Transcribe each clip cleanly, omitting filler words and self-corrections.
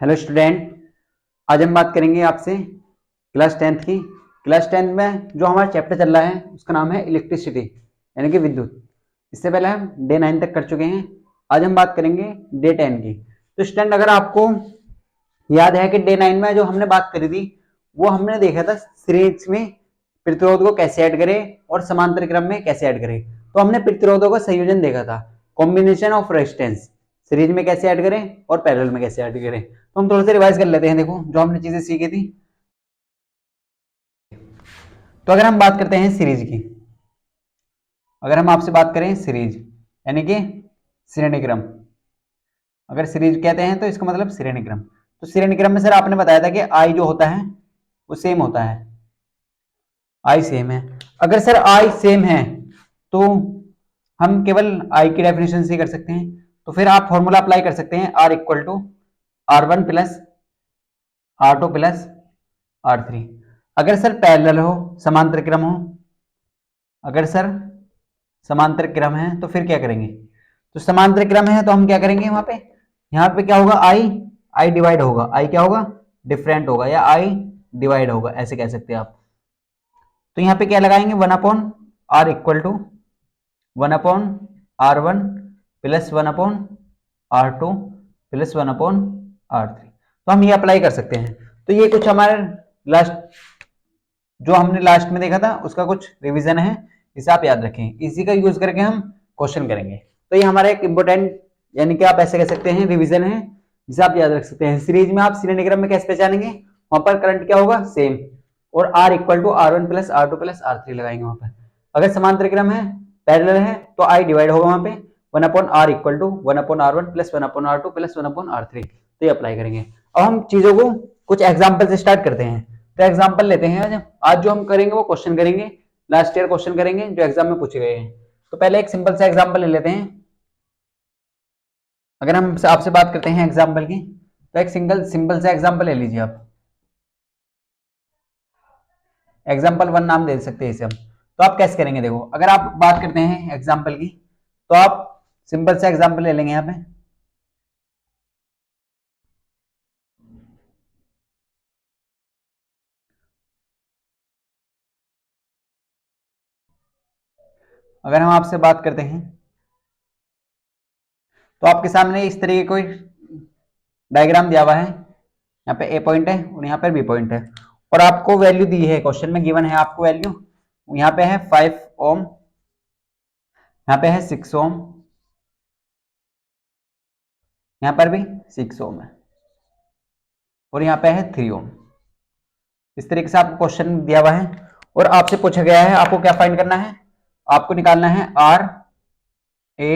Hello student, आज हम बात करेंगे आपसे क्लास 10th की। क्लास 10th में जो हमारा चैप्टर चल रहा है उसका नाम है इलेक्ट्रिसिटी यानी कि विद्युत। इससे पहले हम डे 9 तक कर चुके हैं। आज हम बात करेंगे डे 10 की। तो स्टूडेंट, अगर आपको याद है कि डे 9 में जो हमने बात करी थी वो हमने देखा था सीरीज में प्रतिरोध को कैसे ऐड करें और समांतर क्रम में कैसे ऐड करें। तो हमने प्रतिरोधों का संयोजन देखा था, कॉम्बिनेशन ऑफ रेजिस्टेंस, सीरीज में कैसे ऐड करें और पैरेलल में कैसे ऐड करें। तो हम थोड़ा सा रिवाइज कर लेते हैं। देखो जो हमने चीजें सीखी थी। तो अगर हम बात करते हैं सीरीज की, अगर हम आपसे बात करें सीरीज यानी कि श्रेणी क्रम, अगर सीरीज कहते हैं तो इसका मतलब श्रेणी क्रम। तो श्रेणी क्रम में सर आपने बताया था कि आई जो होता है वो सेम होता है, आई सेम है। अगर सर आई सेम है तो हम केवल आई की डेफिनेशन से कर सकते हैं। तो फिर आप फॉर्मूला अप्लाई कर सकते हैं, R equal to R1 plus R2 plus R3। अगर सर पैरेलल हो, समांतर क्रम हो, अगर सर समांतर क्रम है तो फिर क्या करेंगे। तो समांतर क्रम है तो हम क्या करेंगे, वहां पे यहाँ पे क्या होगा, आई आई डिवाइड होगा, आई क्या होगा, डिफरेंट होगा या आई डिवाइड होगा, ऐसे कह सकते हैं आप। तो यहाँ पे क्या लगाएंगे, 1/R equal to 1/R1 plus 1/R2 plus 1/R3। तो हम ये अप्लाई कर सकते हैं। तो ये कुछ हमारे लास्ट जो हमने लास्ट में देखा था उसका कुछ रिवीजन है, इसे आप याद रखें। इसी का यूज करके हम क्वेश्चन करेंगे। तो ये हमारा एक इंपॉर्टेंट यानी कि आप ऐसे कह सकते हैं रिवीजन है, जिसे आप याद रख सकते हैं। सीरीज में आप श्रेणीक्रम में कैसे पहचानेंगे, वहां पर करंट क्या होगा, सेम, और R equal to R1 plus R2 plus R3 लगाएंगे वहां पर। अगर समांतर क्रम है, पैरेलल है, तो I डिवाइड होगा वहां पे 1/R equal to 1/R1 plus 1/R2 plus 1/R3। तो ये अप्लाई करेंगे। अब हम चीजों को कुछ एग्जाम्पल से स्टार्ट करते हैं। तो एग्जाम्पल लेते हैं। आज जो हम करेंगे वो क्वेश्चन करेंगे, लास्ट ईयर क्वेश्चन करेंगे जो एग्जाम में पूछे गए हैं। तो पहले एक सिंपल सा एग्जाम्पल ले लेते हैं। अगर हम आपसे बात करते हैं एग्जाम्पल की, तो एक सिंपल सा एग्जाम्पल ले लीजिए आप। एग्जाम्पल 1 नाम दे सकते हैं इसे हम। तो आप कैसे करेंगे, देखो अगर आप बात करते हैं एग्जाम्पल की तो आप सिंपल सा एग्जाम्पल ले लेंगे यहाँ पे। अगर हम आपसे बात करते हैं तो आपके सामने इस तरीके कोई डायग्राम दिया हुआ है। यहाँ पे ए पॉइंट है और यहाँ पर बी पॉइंट है, और आपको वैल्यू दी है, क्वेश्चन में गिवन है आपको वैल्यू। यहाँ पे है 5 ओम, यहाँ पे है 6 ओम, यहाँ पर भी 6 ओम है, और यहाँ पे है 3 ओम। इस तरीके से आपको क्वेश्चन दिया हुआ है और आपसे पूछा गया है आपको क्या फाइंड करना है, आपको निकालना है आर ए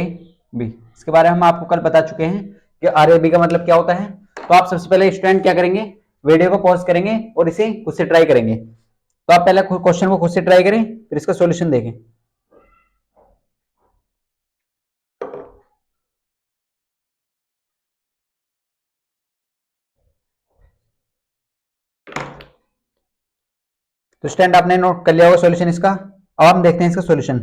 बी। इसके बारे में हम आपको कल बता चुके हैं कि आर ए बी का मतलब क्या होता है। तो आप सबसे पहले स्टूडेंट क्या करेंगे, वीडियो को पॉज करेंगे और इसे खुद से ट्राई करेंगे। तो आप पहले क्वेश्चन को खुद से ट्राई करें, फिर इसका सॉल्यूशन देखें। तो स्टूडेंट आपने नोट कर लिया होगा सॉल्यूशन इसका। अब हम देखते हैं इसका सॉल्यूशन।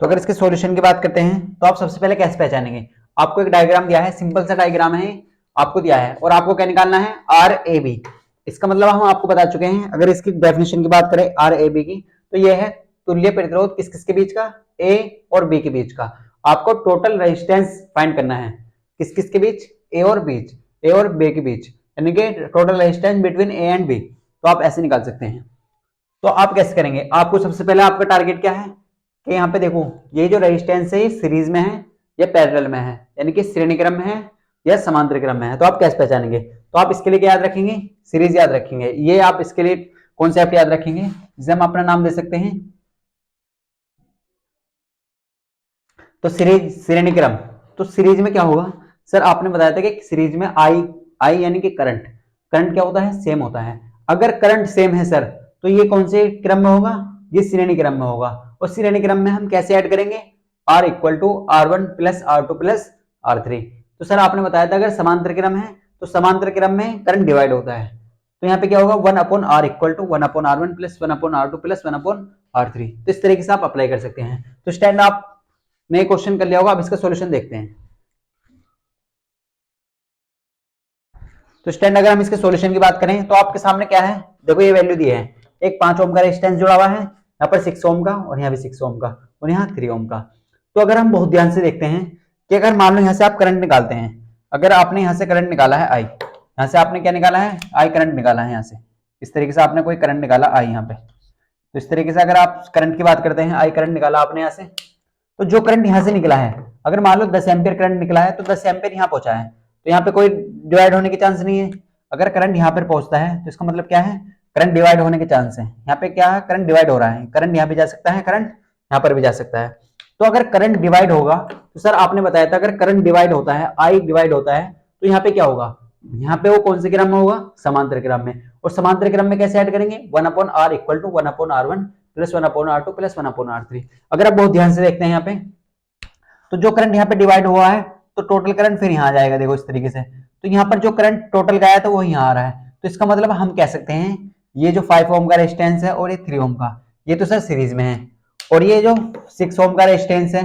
तो अगर इसके सॉल्यूशन की बात करते हैं तो आप सबसे पहले कैसे पहचानेंगे, आपको एक डायग्राम दिया है, सिंपल सा डायग्राम है आपको दिया है, और आपको क्या निकालना है, आर ए बी। इसका मतलब हम आपको बता चुके हैं। अगर इसकी डेफिनेशन की बात करें आर ए बी की, तो ये है तुल्य प्रतिरोध किस किस के बीच का, ए और बी के बीच का। आपको टोटल रेजिस्टेंस फाइंड करना है, किस किस के बीच, ए और बीच, ए और बी के बीच, यानी कि total resistance between A and B. तो आप ऐसे निकाल सकते हैं। तो आप कैसे करेंगे, आपको सबसे पहले आपका टारगेट क्या है कि यहाँ पे देखो ये जो रेजिस्टेंस है ये सीरीज में है या पैरेलल में है, यानी कि श्रेणी क्रम में है या समांतर क्रम में है। तो आप कैसे पहचानेंगे, तो आप इसके लिए क्या याद रखेंगे, सीरीज याद रखेंगे। ये आप इसके लिए कॉन्सेप्ट याद रखेंगे जिसे हम अपना नाम दे सकते हैं, तो सीरीज श्रेणी क्रम। तो सीरीज में क्या होगा, सर आपने बताया था कि सीरीज में आई आई यानी कि करंट, करंट क्या होता है, सेम होता है। अगर करंट सेम है सर तो ये कौन से क्रम में होगा, ये श्रेणी क्रम में होगा। और श्रेणी क्रम में हम कैसे ऐड करेंगे, R equal to R1 plus R2 plus R3। तो सर आपने बताया था अगर समांतर क्रम है तो समांतर क्रम में करंट डिवाइड होता है। तो यहाँ पे क्या होगा, 1/R equal to 1/R1 plus 1/R2 plus 1/R3। तो इस तरीके से आप अप्लाई कर सकते हैं। तो स्टैंड आप नए क्वेश्चन कर लिया होगा, अब इसका सॉल्यूशन देखते हैं। तो स्टैंड अगर हम इसके सॉल्यूशन की बात करें तो आपके सामने क्या है, देखो ये वैल्यू दी है, एक 5 ओम का रेजिस्टेंस जुड़ा हुआ है, यहाँ पर 6 ओम का और यहाँ भी 6 ओम का और यहाँ 3 ओम का। तो अगर हम बहुत ध्यान से देखते हैं कि अगर मान लो यहाँ से आप करंट निकालते हैं, अगर आपने यहाँ से करंट निकाला है आई, यहाँ से आपने क्या निकाला है, आई करंट निकाला है, यहाँ से इस तरीके से आपने कोई करंट निकाला आई यहाँ पे, तो इस तरीके से अगर आप करंट की बात करते हैं, आई करंट निकाला आपने यहाँ से, तो जो करंट यहाँ से निकला है, अगर मान लो 10 एम्पियर करंट निकला है तो 10 एम्पियर यहाँ पहुंचा है, तो यहाँ पे कोई डिवाइड होने की चांस नहीं है। अगर करंट यहाँ पर पहुंचता है तो इसका मतलब क्या है, करंट डिवाइड होने के चांस है। यहाँ पे क्या है, करंट डिवाइड हो रहा है, करंट यहाँ भी जा सकता है, करंट यहाँ पर भी जा सकता है। तो अगर करंट डिवाइड होगा तो सर आपने बताया था अगर करंट डिवाइड होता है, आई डिवाइड होता है, तो यहाँ पे क्या होगा, यहाँ पे वो कौन से क्रम में होगा, समांतर क्रम में। और समांतर क्रम में कैसे ऐड करेंगे, 1/r equal to 1/r1 plus 1/r2 plus 1/r3। अगर आप बहुत ध्यान से देखते हैं यहाँ पे, तो जो करंट यहाँ पे डिवाइड हुआ है तो टोटल करंट फिर यहाँ आ जाएगा, देखो इस तरीके से। तो यहाँ पर जो करंट टोटल गया था वो यहाँ आ रहा है, तो इसका मतलब हम कह सकते हैं ये जो 5 ओम का रेजिस्टेंस है और ये 3 ओम का, ये तो सर सीरीज में है, और ये जो 6 ओम का रेजिस्टेंस है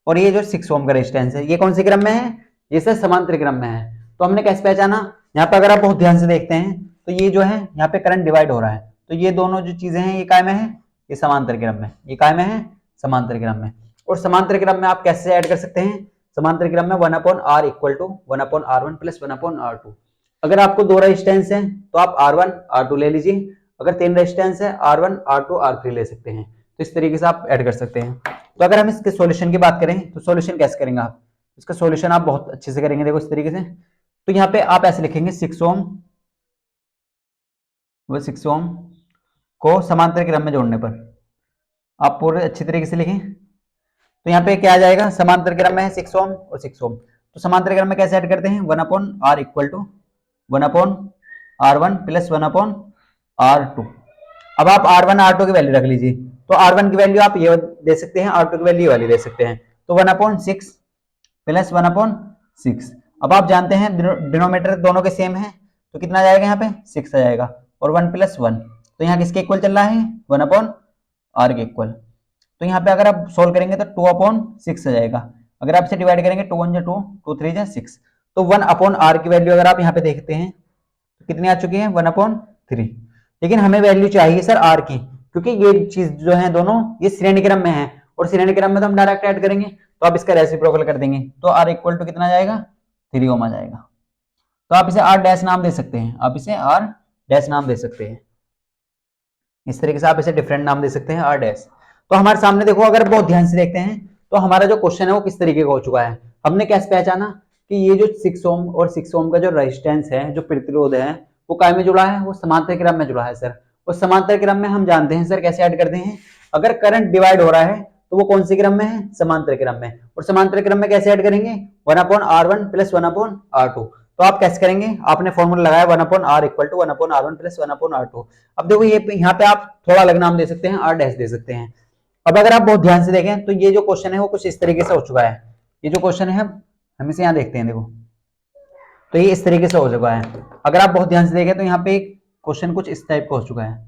और ये जो 6 ओम का रेजिस्टेंस है, ये कौन से क्रम में है, ये सर समांतर क्रम में है। तो हमने कैसे पहचाना, यहाँ पे अगर आप बहुत ध्यान से देखते हैं तो ये जो है यहाँ पे करंट डिवाइड हो रहा है, तो ये दोनों जो चीजें हैं ये काय में है, ये समांतर क्रम में, ये काय में है, समांतर क्रम में। और समांतर क्रम में आप कैसे ऐड कर सकते हैं, समांतर क्रम में 1/r equal to 1/r1 plus 1/r2। अगर आपको 2 रेजिस्टेंस है तो आप R1 R2 ले लीजिए, अगर 3 रेजिस्टेंस है R1 R2 R3 ले सकते हैं। तो इस तरीके से आप ऐड कर सकते हैं। तो अगर हम इसके सॉल्यूशन की बात करें तो सॉल्यूशन कैसे करेंगे आप, इसका सॉल्यूशन आप बहुत अच्छे से करेंगे, देखो इस तरीके से। तो यहाँ पे आप ऐसे लिखेंगे 6 ओम वो 6 ओम को समांतर क्रम में जोड़ने पर आप पूरे अच्छी तरीके से लिखें, तो यहाँ पे क्या आ जाएगा, समांतर क्रम में है 6 ओम और 6 ओम, तो समांतर क्रम में कैसे ऐड करते हैं, 1/r equal to 1/r1 plus 1/r2। अब आप R1 R2 की वैल्यू रख लीजिए, तो R1 की वैल्यू आप ये दे सकते हैं, R2 की वैल्यू वाली दे सकते हैं, तो 1/6 प्लस 1/6। अब आप जानते हैं डिनोमिनेटर दोनों के सेम है, तो कितना आ जाएगा यहाँ पे 6 आ जाएगा, और 1 प्लस 1, तो यहाँ किसके इक्वल चल रहा है, 1/r के इक्वल। तो यहाँ पे अगर आप सोल्व करेंगे तो 2/6 आ जाएगा, अगर आप इसे डिवाइड करेंगे 2 1 2 2 3 6, तो 1/r की वैल्यू अगर आप यहाँ पे देखते हैं तो कितनी आ चुकी है, 1/3। लेकिन हमें वैल्यू चाहिए सर r की, क्योंकि ये चीज जो है दोनों ये श्रेणी क्रम में है, और श्रेणी क्रम में तो हम डायरेक्ट ऐड करेंगे, तो आप इसका रेसिप्रोकल कर देंगे, तो r इक्वल टू कितना आ जाएगा, 3 ओम आ जाएगा। तो आप इसे r डैश नाम दे सकते हैं, आप इसे r डैश नाम दे सकते हैं, इस तरीके से आप इसे डिफरेंट नाम दे सकते हैं, r डैश। तो हमारे सामने देखो, अगर बहुत ध्यान से देखते हैं तो हमारा जो क्वेश्चन है वो किस तरीके का हो चुका है। हमने कैसे पहचाना कि ये जो 6 ओम और 6 ओम का जो रेजिस्टेंस है, जो प्रतिरोध है, वो काय में जुड़ा है, वो समांतर क्रम में जुड़ा है सर। और समांतर क्रम में हम जानते हैं सर कैसे ऐड करते हैं, अगर करंट डिवाइड हो रहा है तो वो कौन से क्रम में है, समांतर क्रम में। और समांतर क्रम में कैसे ऐड करेंगे, 1/r1 प्लस 1/r2। तो आप कैसे करेंगे, आपने फॉर्मूला लगाया 1/r equal to 1/r1 plus 1/r2। अब देखो ये यहाँ पे आप थोड़ा अलग नाम दे सकते हैं, r डैश दे सकते हैं। अब अगर आप बहुत ध्यान से देखें तो ये जो क्वेश्चन है वो कुछ इस तरीके से हो चुका है, ये जो क्वेश्चन है हम इसे यहाँ देखते हैं, देखो तो ये इस तरीके से हो चुका है। अगर आप बहुत ध्यान से देखें तो यहाँ पे क्वेश्चन कुछ इस टाइप का हो चुका है,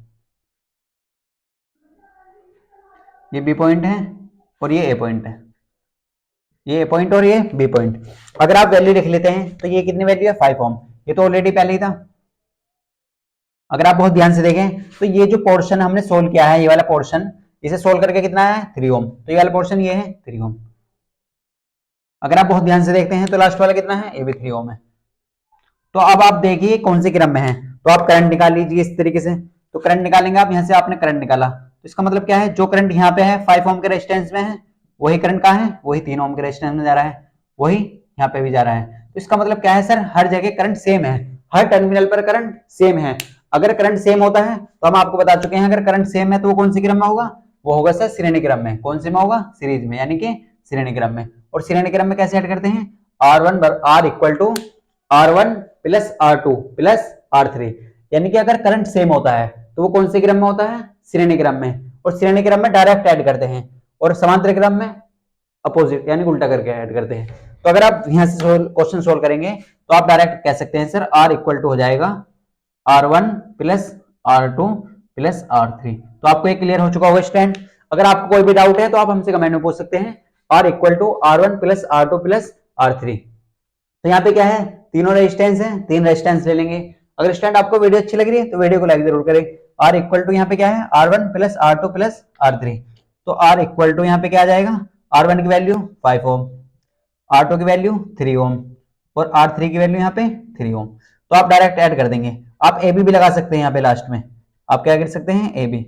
ये बी पॉइंट है और ये ए पॉइंट है, ये ए पॉइंट और ये बी पॉइंट। अगर आप वैल्यू लिख लेते हैं तो ये कितनी वैल्यू है, 5 ओम, ये तो ऑलरेडी पहले ही था। अगर आप बहुत ध्यान से देखें तो ये जो पोर्शन हमने सोल्व किया है, ये वाला पोर्शन, इसे सोल्व करके कितना है, 3 ओम, तो ये वाला पोर्शन ये है 3 ओम। अगर आप बहुत ध्यान से देखते हैं तो लास्ट वाला कितना है, ये भी 3 ओम है। तो अब आप देखिए कौन से क्रम में है, तो आप करंट निकाल लीजिए इस तरीके से। तो करंट निकालेंगे आप, यहाँ से आपने करंट निकाला, तो इसका मतलब क्या है, जो करंट यहाँ पे है 5 ओम के रेजिस्टेंस में है, वही करंट कहाँ है, वही 3 ओम के रेजिस्टेंस में जा रहा है, वही यहाँ पे भी जा रहा है। तो इसका मतलब क्या है सर, हर जगह करंट सेम है, हर टर्मिनल पर करंट सेम है। अगर करंट सेम होता है तो हम आपको बता चुके हैं, अगर करंट सेम है तो वो कौन सी क्रम में होगा, वो होगा सर श्रेणी क्रम में। कौन से में होगा, सीरीज में, यानी कि श्रेणी क्रम में। और श्रेणी क्रम में कैसे ऐड करते हैं, r equal to r1 plus r2 plus r3, यानी कि अगर करंट सेम होता है तो वो कौन से क्रम में होता है, श्रेणी क्रम में। और श्रेणी क्रम में डायरेक्ट ऐड करते हैं, और समांतर क्रम में अपोजिट यानी उल्टा करके ऐड करते हैं। तो अगर आप यहाँ से क्वेश्चन सोल्व करेंगे तो आप डायरेक्ट कह सकते हैं सर r इक्वल टू हो जाएगा r1 plus r2 plus r3। तो आपको ये क्लियर हो चुका होगा स्टूडेंट। अगर आपको कोई भी डाउट है तो आप हमसे कमेंट में पूछ सकते हैं, r equal to r1 plus r2 plus r3। तो यहाँ पे क्या है, तीनों रेजिस्टेंस है, 3 रेजिस्टेंस ले लेंगे। अगर स्टूडेंट आपको वीडियो अच्छी लग रही है तो वीडियो को लाइक जरूर करें। R इक्वल टू यहाँ पे क्या है, R1 plus R2 plus R3। तो R इक्वल टू यहाँ पे क्या आ जाएगा, R1 की वैल्यू 5 ओम, R2 की वैल्यू 3 ओम और R3 की वैल्यू यहाँ पे 3 ओम। तो आप डायरेक्ट ऐड कर देंगे। आप AB भी लगा सकते हैं यहाँ पे लास्ट में, आप क्या कर सकते हैं AB।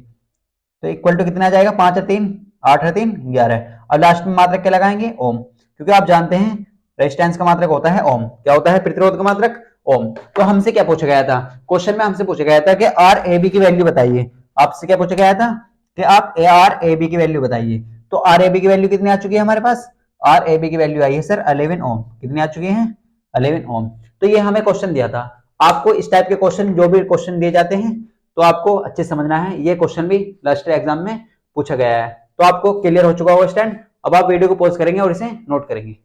तो इक्वल टू कितना आ जाएगा, 5 और 3 8 और 3 11। और लास्ट में मात्रक क्या लगाएंगे, ओम, क्योंकि आप जानते हैं रेजिस्टेंस का मात्रक होता है ओम। क्या होता है प्रतिरोध का मात्रक, ओम। तो हमसे क्या पूछा गया था, क्वेश्चन में हमसे पूछा गया था कि आर ए बी की वैल्यू बताइए। आपसे क्या पूछा गया था कि आप आर ए बी की वैल्यू बताइए। तो आर ए बी की वैल्यू कितनी आ चुकी है हमारे पास, आर ए बी की वैल्यू आई है सर 11 ओम। कितनी आ चुकी है, 11 ओम। तो ये हमें क्वेश्चन दिया था। आपको इस टाइप के क्वेश्चन, जो भी क्वेश्चन दिए जाते हैं, तो आपको अच्छे समझना है। ये क्वेश्चन भी लास्ट एग्जाम में पूछा गया है। तो आपको क्लियर हो चुका होगा स्टैंड। अब आप वीडियो को पॉज करेंगे और इसे नोट करेंगे।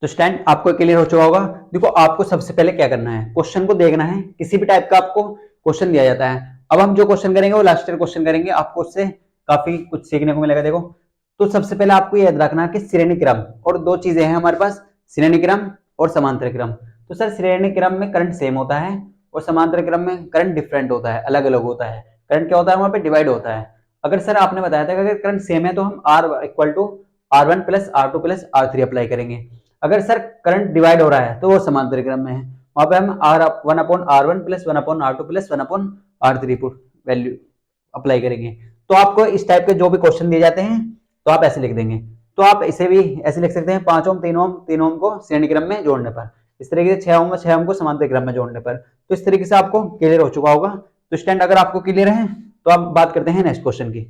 तो स्टैंड आपको क्लियर हो चुका होगा। देखो आपको सबसे पहले क्या करना है, क्वेश्चन को देखना है। किसी भी टाइप का आपको क्वेश्चन दिया जाता है, अब हम जो क्वेश्चन करेंगे वो लास्ट ईयर क्वेश्चन करेंगे, आपको उससे काफी कुछ सीखने को मिलेगा। देखो, तो सबसे पहले आपको याद रखना कि श्रेणी क्रम और दो चीजें हैं हमारे पास, श्रेणी क्रम और समांतर क्रम। तो सर श्रेणी क्रम में करंट सेम होता है और समांतर क्रम में करंट डिफरेंट होता है, अलग अलग होता है। करंट क्या होता है, वहां पे डिवाइड होता है। अगर सर आपने बताया था कि अगर करंट सेम है तो हम R equal to R1 plus R2 plus R3 apply करेंगे। अगर सर करंट डिवाइड हो रहा है तो वो समांतर क्रम में है, वहां पे हम one upon R1 plus one upon R2 plus one upon R3 value apply करेंगे। तो आपको इस टाइप के जो भी क्वेश्चन दिए जाते हैं तो आप ऐसे लिख देंगे। तो आप इसे भी ऐसे लिख सकते हैं, 5 ओम 3 ओम 3 ओम को श्रेणी क्रम में जोड़ने पर, इस तरीके से 6 ओम को समांतर क्रम में जोड़ने पर। तो इस तरीके से आपको क्लियर हो चुका होगा। तो स्टैंड अगर आपको क्लियर है तो आप बात करते हैं नेक्स्ट क्वेश्चन की।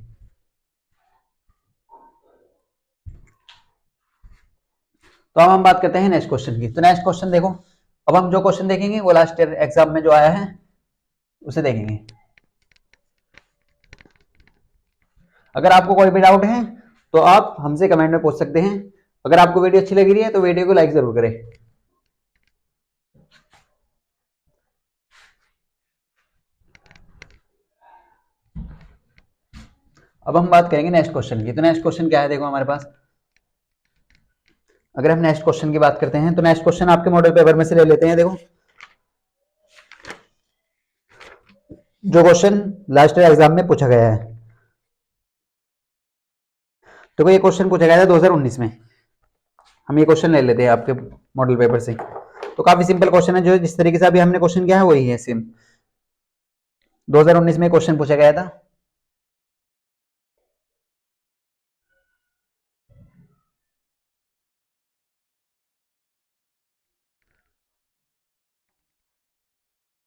तो अब हम बात करते हैं नेक्स्ट क्वेश्चन की। तो नेक्स्ट क्वेश्चन देखो, अब हम जो क्वेश्चन देखेंगे वो लास्ट ईयर एग्जाम में जो आया है उसे देखेंगे। अगर आपको कोई भी डाउट है तो आप हमसे कमेंट में पूछ सकते हैं। अगर आपको वीडियो अच्छी लग रही है तो वीडियो को लाइक जरूर करें। अब हम बात करेंगे नेक्स्ट क्वेश्चन की। तो नेक्स्ट क्वेश्चन क्या है, देखो हमारे पास, अगर हम नेक्स्ट क्वेश्चन की बात करते हैं तो नेक्स्ट क्वेश्चन आपके मॉडल पेपर में से ले लेते हैं। देखो, जो क्वेश्चन लास्ट ईयर एग्जाम में पूछा गया है, तो ये क्वेश्चन पूछा गया था 2019 में। हम ये क्वेश्चन ले लेते हैं आपके मॉडल पेपर से। तो काफी सिंपल क्वेश्चन है, जो जिस तरीके से अभी हमने क्वेश्चन किया है वही है सेम। 2019 में क्वेश्चन पूछा गया था।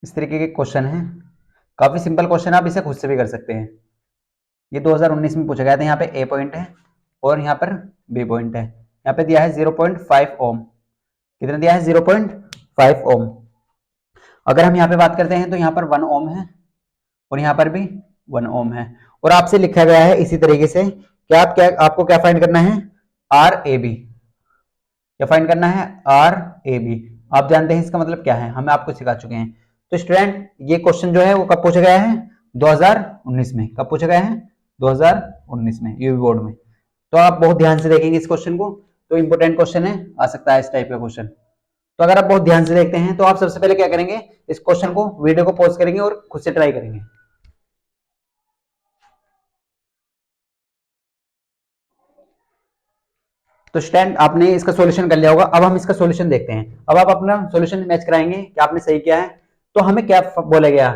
इस तरीके के क्वेश्चन है, काफी सिंपल क्वेश्चन, आप इसे खुद से भी कर सकते हैं। ये 2019 में पूछा गया था। यहाँ पे ए पॉइंट है और यहाँ पर बी पॉइंट है। यहाँ पे दिया है 0.5 ओम। कितना दिया है, 0.5 ओम। अगर हम यहाँ पे बात करते हैं तो यहाँ पर 1 ओम है और यहाँ पर भी 1 ओम है। और आपसे लिखा गया है इसी तरीके से कि आपको क्या फाइंड करना है, आर ए बी। क्या फाइंड करना है, आर ए बी। आप जानते हैं इसका मतलब क्या है, हमें आपको सिखा चुके हैं। तो स्टूडेंट ये क्वेश्चन जो है वो कब पूछा गया है, 2019 में। कब पूछा गया है, 2019 में, यूपी बोर्ड में। तो आप बहुत ध्यान से देखेंगे इस क्वेश्चन को, तो इंपोर्टेंट क्वेश्चन है, आ सकता है इस टाइप का क्वेश्चन। तो अगर आप बहुत ध्यान से देखते हैं तो आप सबसे पहले क्या करेंगे, इस क्वेश्चन को, वीडियो को पॉज करेंगे और खुद से ट्राई करेंगे। तो स्टैंड आपने इसका सॉल्यूशन कर लिया होगा। अब हम इसका सॉल्यूशन देखते हैं। अब आप अपना सॉल्यूशन मैच कराएंगे कि आपने सही किया है। तो हमें क्या बोला गया,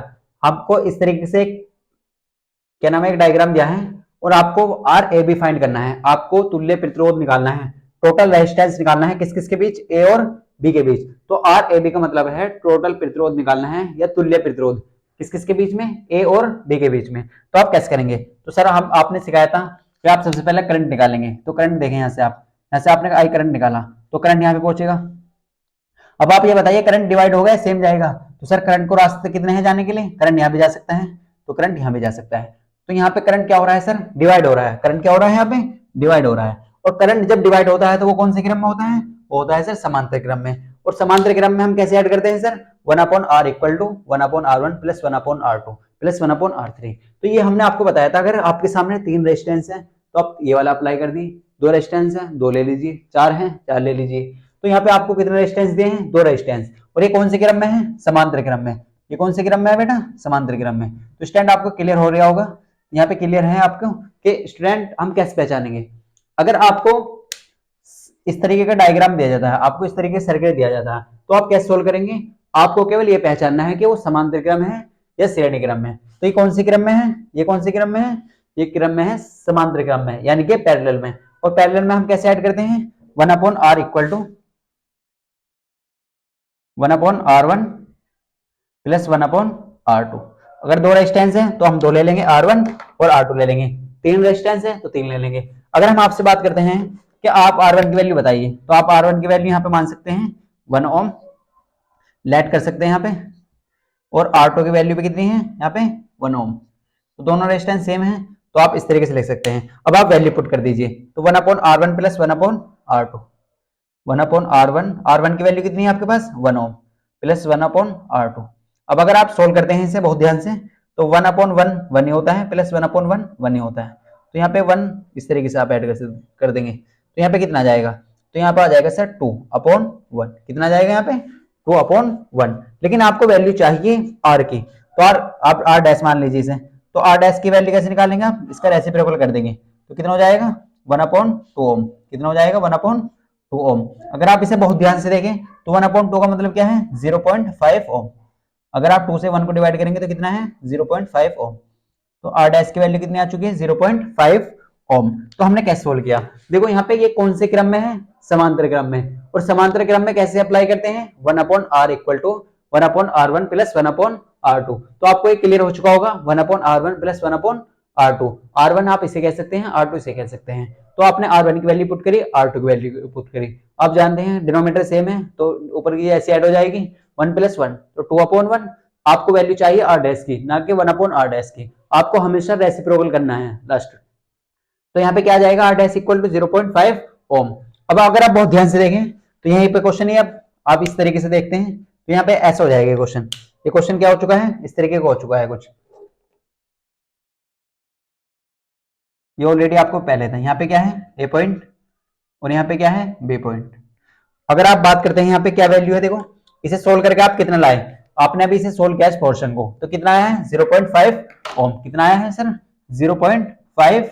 आपको इस तरीके से क्या नाम है, एक डायग्राम दिया है और आपको आर ए बी फाइंड करना है। आपको तुल्य प्रतिरोध निकालना है, टोटल रेजिस्टेंस निकालना है, किस किस के बीच, ए और बी के बीच। तो आर ए बी का मतलब है टोटल प्रतिरोध निकालना है या तुल्य प्रतिरोध, किस किस के बीच में, ए और बी के बीच में। तो आप कैसे करेंगे, तो सर हम आपने सिखाया था कि आप सबसे पहले करंट निकालेंगे। तो करंट देखें, यहाँ से आप, यहाँ से आपने आई करंट निकाला तो करंट यहाँ पे पहुंचेगा। अब आप ये बताइए करंट डिवाइड हो गया, सेम जाएगा। तो सर करंट को रास्ते कितने हैं जाने के लिए, करंट यहाँ भी जा सकता है तो करंट यहाँ भी जा सकता है। तो यहाँ पे करंट क्या हो रहा है सर, डिवाइड हो रहा है। करंट क्या हो रहा है, यहाँ पे डिवाइड हो रहा है। और करंट जब डिवाइड होता है तो वो कौन से क्रम में होता है, वो होता है सर समांतर क्रम में। और समांतर क्रम में हम कैसे ऐड करते हैं sir, one upon R equal to one upon R one plus one upon R two plus one upon R three. तो ये हमने आपको बताया था, अगर आपके सामने 3 रेजिस्टेंस है तो आप ये वाला अप्लाई कर दी, 2 रेजिस्टेंस है 2 ले लीजिए, 4 है 4 ले लीजिए। तो यहाँ पे आपको कितने रेजिस्टेंस दिए हैं, 2 रेजिस्टेंस, और ये कौन से क्रम में है, समांतर क्रम में। ये कौन से क्रम में है बेटा, समांतर क्रम में। तो स्टूडेंट आपको क्लियर हो गया होगा, यहाँ पे क्लियर है आपको कि स्टूडेंट हम कैसे पहचानेंगे। अगर आपको इस तरीके का डायग्राम दिया जाता है, आपको इस तरीके से सर्किट दिया जाता है, तो आप कैसे सोल्व करेंगे। आपको केवल ये पहचानना है कि वो समांतर क्रम है या श्रेणी क्रम में। तो ये कौन सी क्रम में है, ये कौन सी क्रम में है, ये क्रम में है समांतर क्रम में, यानी कि पैरेलल में। और पैरेलल में हम कैसे ऐड करते हैं, one upon R equal to one upon R one plus one upon R two. अगर 2 रेजिस्टेंस है तो हम 2 ले लेंगे आर वन और आर टू ले लेंगे, 3 रेजिस्टेंस है तो 3 ले लेंगे। अगर हम आपसे बात करते हैं कि आप आर वन की वैल्यू बताइए, तो आप आर वन की वैल्यू यहाँ पे मान सकते हैं 1 ओम, लेट कर सकते हैं यहाँ पे, और आर टू की वैल्यू भी कितनी है यहाँ पे 1 ओम। तो दोनों रेजिस्टेंस सेम है, तो आप इस तरीके से लिख सकते हैं। अब आप वैल्यू पुट कर दीजिए, तो one upon R one plus one upon R two, one upon R one की वैल्यू कितनी है आपके पास 1 ohm plus one upon R two. अब अगर आप सोल्व करते हैं इसे बहुत ध्यान से, तो वन अपॉन वन ही होता है, प्लस वन अपॉन वन ही होता है। तो यहाँ पे 1 इस तरीके से आप ऐड कर देंगे, तो यहाँ पे कितना आ जाएगा, तो यहाँ पे आ जाएगा सर 2 अपॉन 1। कितना आ जाएगा यहाँ पे 2 अपॉन 1। लेकिन आपको वैल्यू चाहिए आर की, तो आप आर डैश मान लीजिए इसे। तो आर डैश की वैल्यू कैसे निकालेंगे आप, इसका रेसिप्रोकल कर देंगे, तो कितना हो जाएगा 1 अपॉन 2 ओम। कितना हो जाएगा 1 अपॉन 2 ओम। अगर आप इसे बहुत ध्यान से देखें तो 1 अपॉन 2 का मतलब क्या है 0.5 ओम। अगर आप 2 से 1 को डिवाइड करेंगे तो कितना है 0.5 ओम। तो आर डैश की वैल्यू कितनी आ चुकी है 0.5 ओम। तो हमने कैसे सोल्व किया, देखो यहाँ पे ये कौन से क्रम में है, समांतर क्रम में। और समांतर क्रम में कैसे अप्लाई करते हैं, 1 upon R equal to 1 upon R one plus 1 upon R two. तो आपको ये क्लियर हो चुका होगा, 1 upon R one plus 1 upon R two. R one आप इसे कह सकते हैं, आर टू इसे कह सकते हैं। तो आपने आर वन की वैल्यू पुट करी, आर टू की वैल्यू पुट करी। आप जानते हैं डिनोमिनेटर सेम है, तो ऊपर की ऐसे ऐड हो जाएगी 1 प्लस 1, तो 2 अपॉन 1। आपको वैल्यू चाहिए आर डैश की, ना कि 1 अपॉन आर डैश की। आपको हमेशा रेसिप्रोकल करना है लास्ट। तो यहाँ पे क्या आ जाएगा, आर डैश इक्वल टू 0.5 ओम। अब अगर आप बहुत ध्यान से देखें तो यहीं पे क्वेश्चन है, आप इस तरीके से देखते हैं तो यहाँ पे ऐसा हो जाएगा क्वेश्चन। ये क्वेश्चन क्या हो चुका है, इस तरीके का हो चुका है कुछ, ये ऑलरेडी आपको पहले था। यहाँ पे क्या है ए पॉइंट और यहाँ पे क्या है बी पॉइंट। अगर आप बात करते हैं यहाँ पे क्या वैल्यू है, देखो इसे सोल्व करके आप कितना लाए, आपने अभी इसे सोल्व किया इस पोर्शन को, तो कितना आया है 0.5 ओम। कितना आया है सर 0.5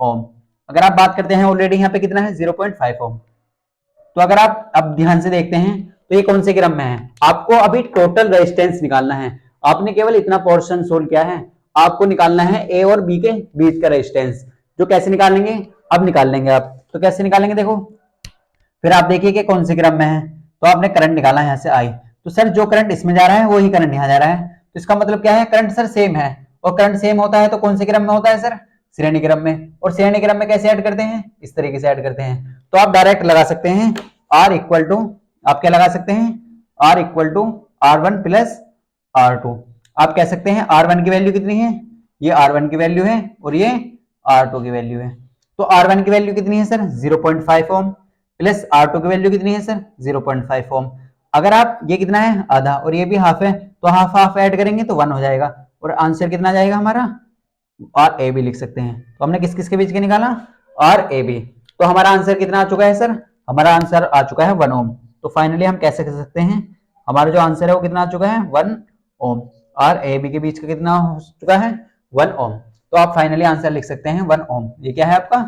ओम। अगर आप बात करते हैं ऑलरेडी यहाँ पे कितना है 0.5 ओम। तो अगर आप अब ध्यान से देखते हैं तो ये कौन से क्रम में है, आपको अभी टोटल रेजिस्टेंस निकालना है। आपने केवल इतना पोर्शन सोल्व किया है, आपको निकालना है ए और बी के बीच का रेजिस्टेंस। जो कैसे निकालेंगे, अब निकाल लेंगे आप, तो कैसे निकालेंगे देखो, फिर आप देखिए कि कौन से क्रम में है। तो आपने करंट निकाला है यहाँ से आई, तो सर जो करंट इसमें जा रहा है वही करंट यहाँ जा रहा है, तो इसका मतलब क्या है करंट सर सेम है। और करंट सेम होता है तो कौन से क्रम में होता है सर, श्रेणी क्रम में। और श्रेणी क्रम में कैसे ऐड करते हैं, इस तरीके से ऐड करते हैं। तो आप डायरेक्ट लगा सकते हैं आर इक्वल टू, आप क्या लगा सकते हैं R equal to R one plus R two. आप कह सकते हैं आर वन की वैल्यू कितनी है, ये आर वन की वैल्यू है और ये आर टू की वैल्यू है। तो आर वन की वैल्यू कितनी है sir 0.5 ohm, plus R two की वैल्यू कितनी है सर 0.5 ओम। अगर आप ये कितना है आधा और ये भी हाफ है, तो हाफ हाफ ऐड करेंगे तो 1 हो जाएगा, और आंसर कितना जाएगा हमारा आर ए बी लिख सकते हैं। तो हमने किस किस के बीच के निकाला आर ए बी। तो हमारा आंसर कितना आ चुका है सर, हमारा आंसर आ चुका है 1 ओम। तो फाइनली हम कैसे कर सकते हैं, हमारा जो आंसर है वो कितना आ चुका है 1 ओम। आर ए बी के बीच का कितना हो चुका है 1 ओम। तो आप फाइनली आंसर लिख सकते हैं 1 ओम। ये क्या है आपका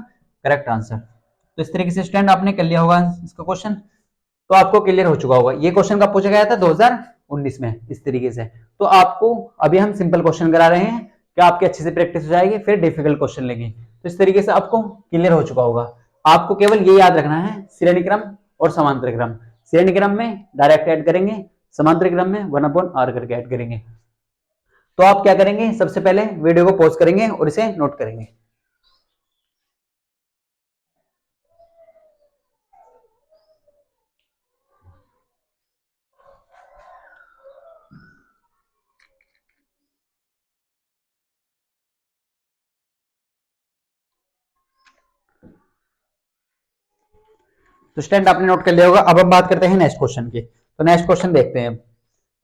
करेक्ट आंसर। तो इस तरीके से स्टूडेंट आपने कर लिया होगा इसका क्वेश्चन, तो आपको क्लियर हो चुका होगा। ये क्वेश्चन कब पूछा गया था 2019 में इस तरीके से। तो आपको अभी हम सिंपल क्वेश्चन करा रहे हैं कि आपकी अच्छे से प्रैक्टिस हो जाएगी, फिर डिफिकल्ट क्वेश्चन लेंगे। तो इस तरीके से आपको क्लियर हो चुका होगा। आपको केवल ये याद रखना है श्रेणी क्रम और समांतर क्रम। श्रेणी क्रम में डायरेक्ट ऐड करेंगे, समांतर क्रम में 1 अपॉन आर करके ऐड करेंगे। तो आप क्या करेंगे, सबसे पहले वीडियो को पॉज करेंगे और इसे नोट करेंगे। तो स्टूडेंट आपने नोट कर लिया होगा। अब हम बात करते हैं नेक्स्ट क्वेश्चन की। तो नेक्स्ट क्वेश्चन देखते हैं।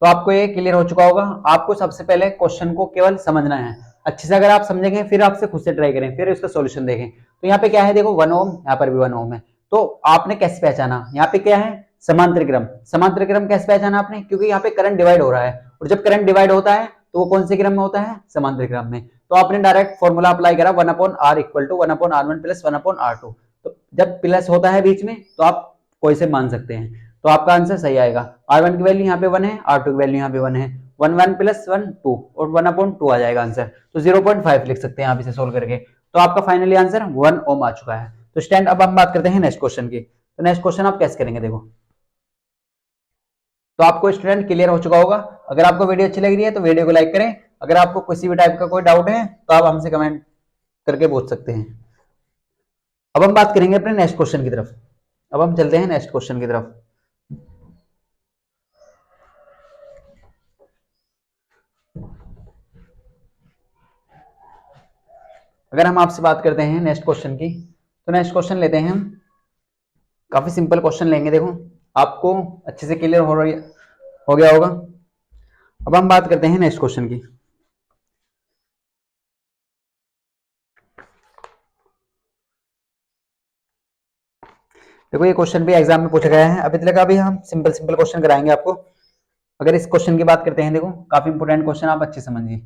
तो आपको ये क्लियर हो चुका होगा। आपको सबसे पहले क्वेश्चन को केवल समझना है अच्छे से। अगर आप समझेंगे फिर आपसे खुद से ट्राई करें, फिर इसका सॉल्यूशन देखें। तो यहाँ पे क्या है, देखो 1 ओम, यहाँ पर भी 1 ओम है। तो आपने कैसे पहचाना, यहाँ पे क्या है, समांतर क्रम। समांतर क्रम कैसे पहचाना आपने, क्योंकि यहाँ पे करंट डिवाइड हो रहा है, और जब करंट डिवाइड होता है तो वो कौन से क्रम में होता है, समांतर क्रम में। तो आपने डायरेक्ट फॉर्मूला अप्लाई करा 1/r equal to 1/r1 plus 1/r2। तो जब प्लस होता है बीच में तो आप कोई से मान सकते हैं, तो आपका आंसर सही आएगा। R1 की वैल्यू यहाँ पे 1 है, R2 की वैल्यू यहाँ पे 1 है, 1 1 प्लस 1 2 और 1/2 आ जाएगा आंसर। तो 0.5 लिख सकते हैं आप इसे सोल्व करके। तो आपका फाइनली आंसर 1 ओम आ चुका है। तो स्टैंड, अब हम बात करते हैं नेक्स्ट क्वेश्चन की। तो नेक्स्ट क्वेश्चन आप कैसे करेंगे, देखो। तो आपको स्टूडेंट क्लियर हो चुका होगा। अगर आपको वीडियो अच्छी लग रही है तो वीडियो को लाइक करें। अगर आपको किसी भी टाइप का कोई डाउट है तो आप हमसे कमेंट करके पूछ सकते हैं। अब हम बात करेंगे अपने नेक्स्ट क्वेश्चन की तरफ। अब हम चलते हैं नेक्स्ट क्वेश्चन की तरफ। अगर हम आपसे बात करते हैं नेक्स्ट क्वेश्चन की, तो नेक्स्ट क्वेश्चन लेते हैं हम। काफी सिंपल क्वेश्चन लेंगे, देखो आपको अच्छे से क्लियर हो गया होगा। अब हम बात करते हैं नेक्स्ट क्वेश्चन की। देखो ये क्वेश्चन भी एग्जाम में पूछा गया है। अभी तक अभी हम सिंपल सिंपल क्वेश्चन कराएंगे आपको। अगर इस क्वेश्चन की बात करते हैं, देखो काफी इंपोर्टेंट क्वेश्चन, आप अच्छे समझिए।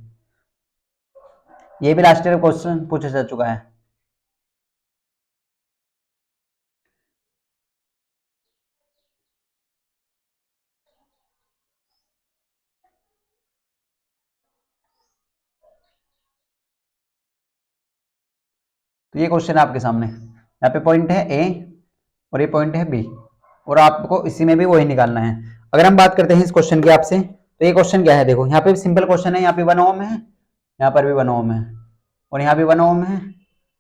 ये भी लास्ट ईयर क्वेश्चन पूछा जा चुका है। तो ये क्वेश्चन है आपके सामने। यहाँ पे पॉइंट है ए और ये पॉइंट है बी, और आपको इसी में भी वही निकालना है। अगर हम बात करते हैं इस क्वेश्चन की आपसे, तो ये क्वेश्चन क्या है, देखो यहाँ पे सिंपल क्वेश्चन है। यहाँ पे 1 ओम है, यहाँ पर भी 1 ओम है, और यहाँ भी 1 ओम है,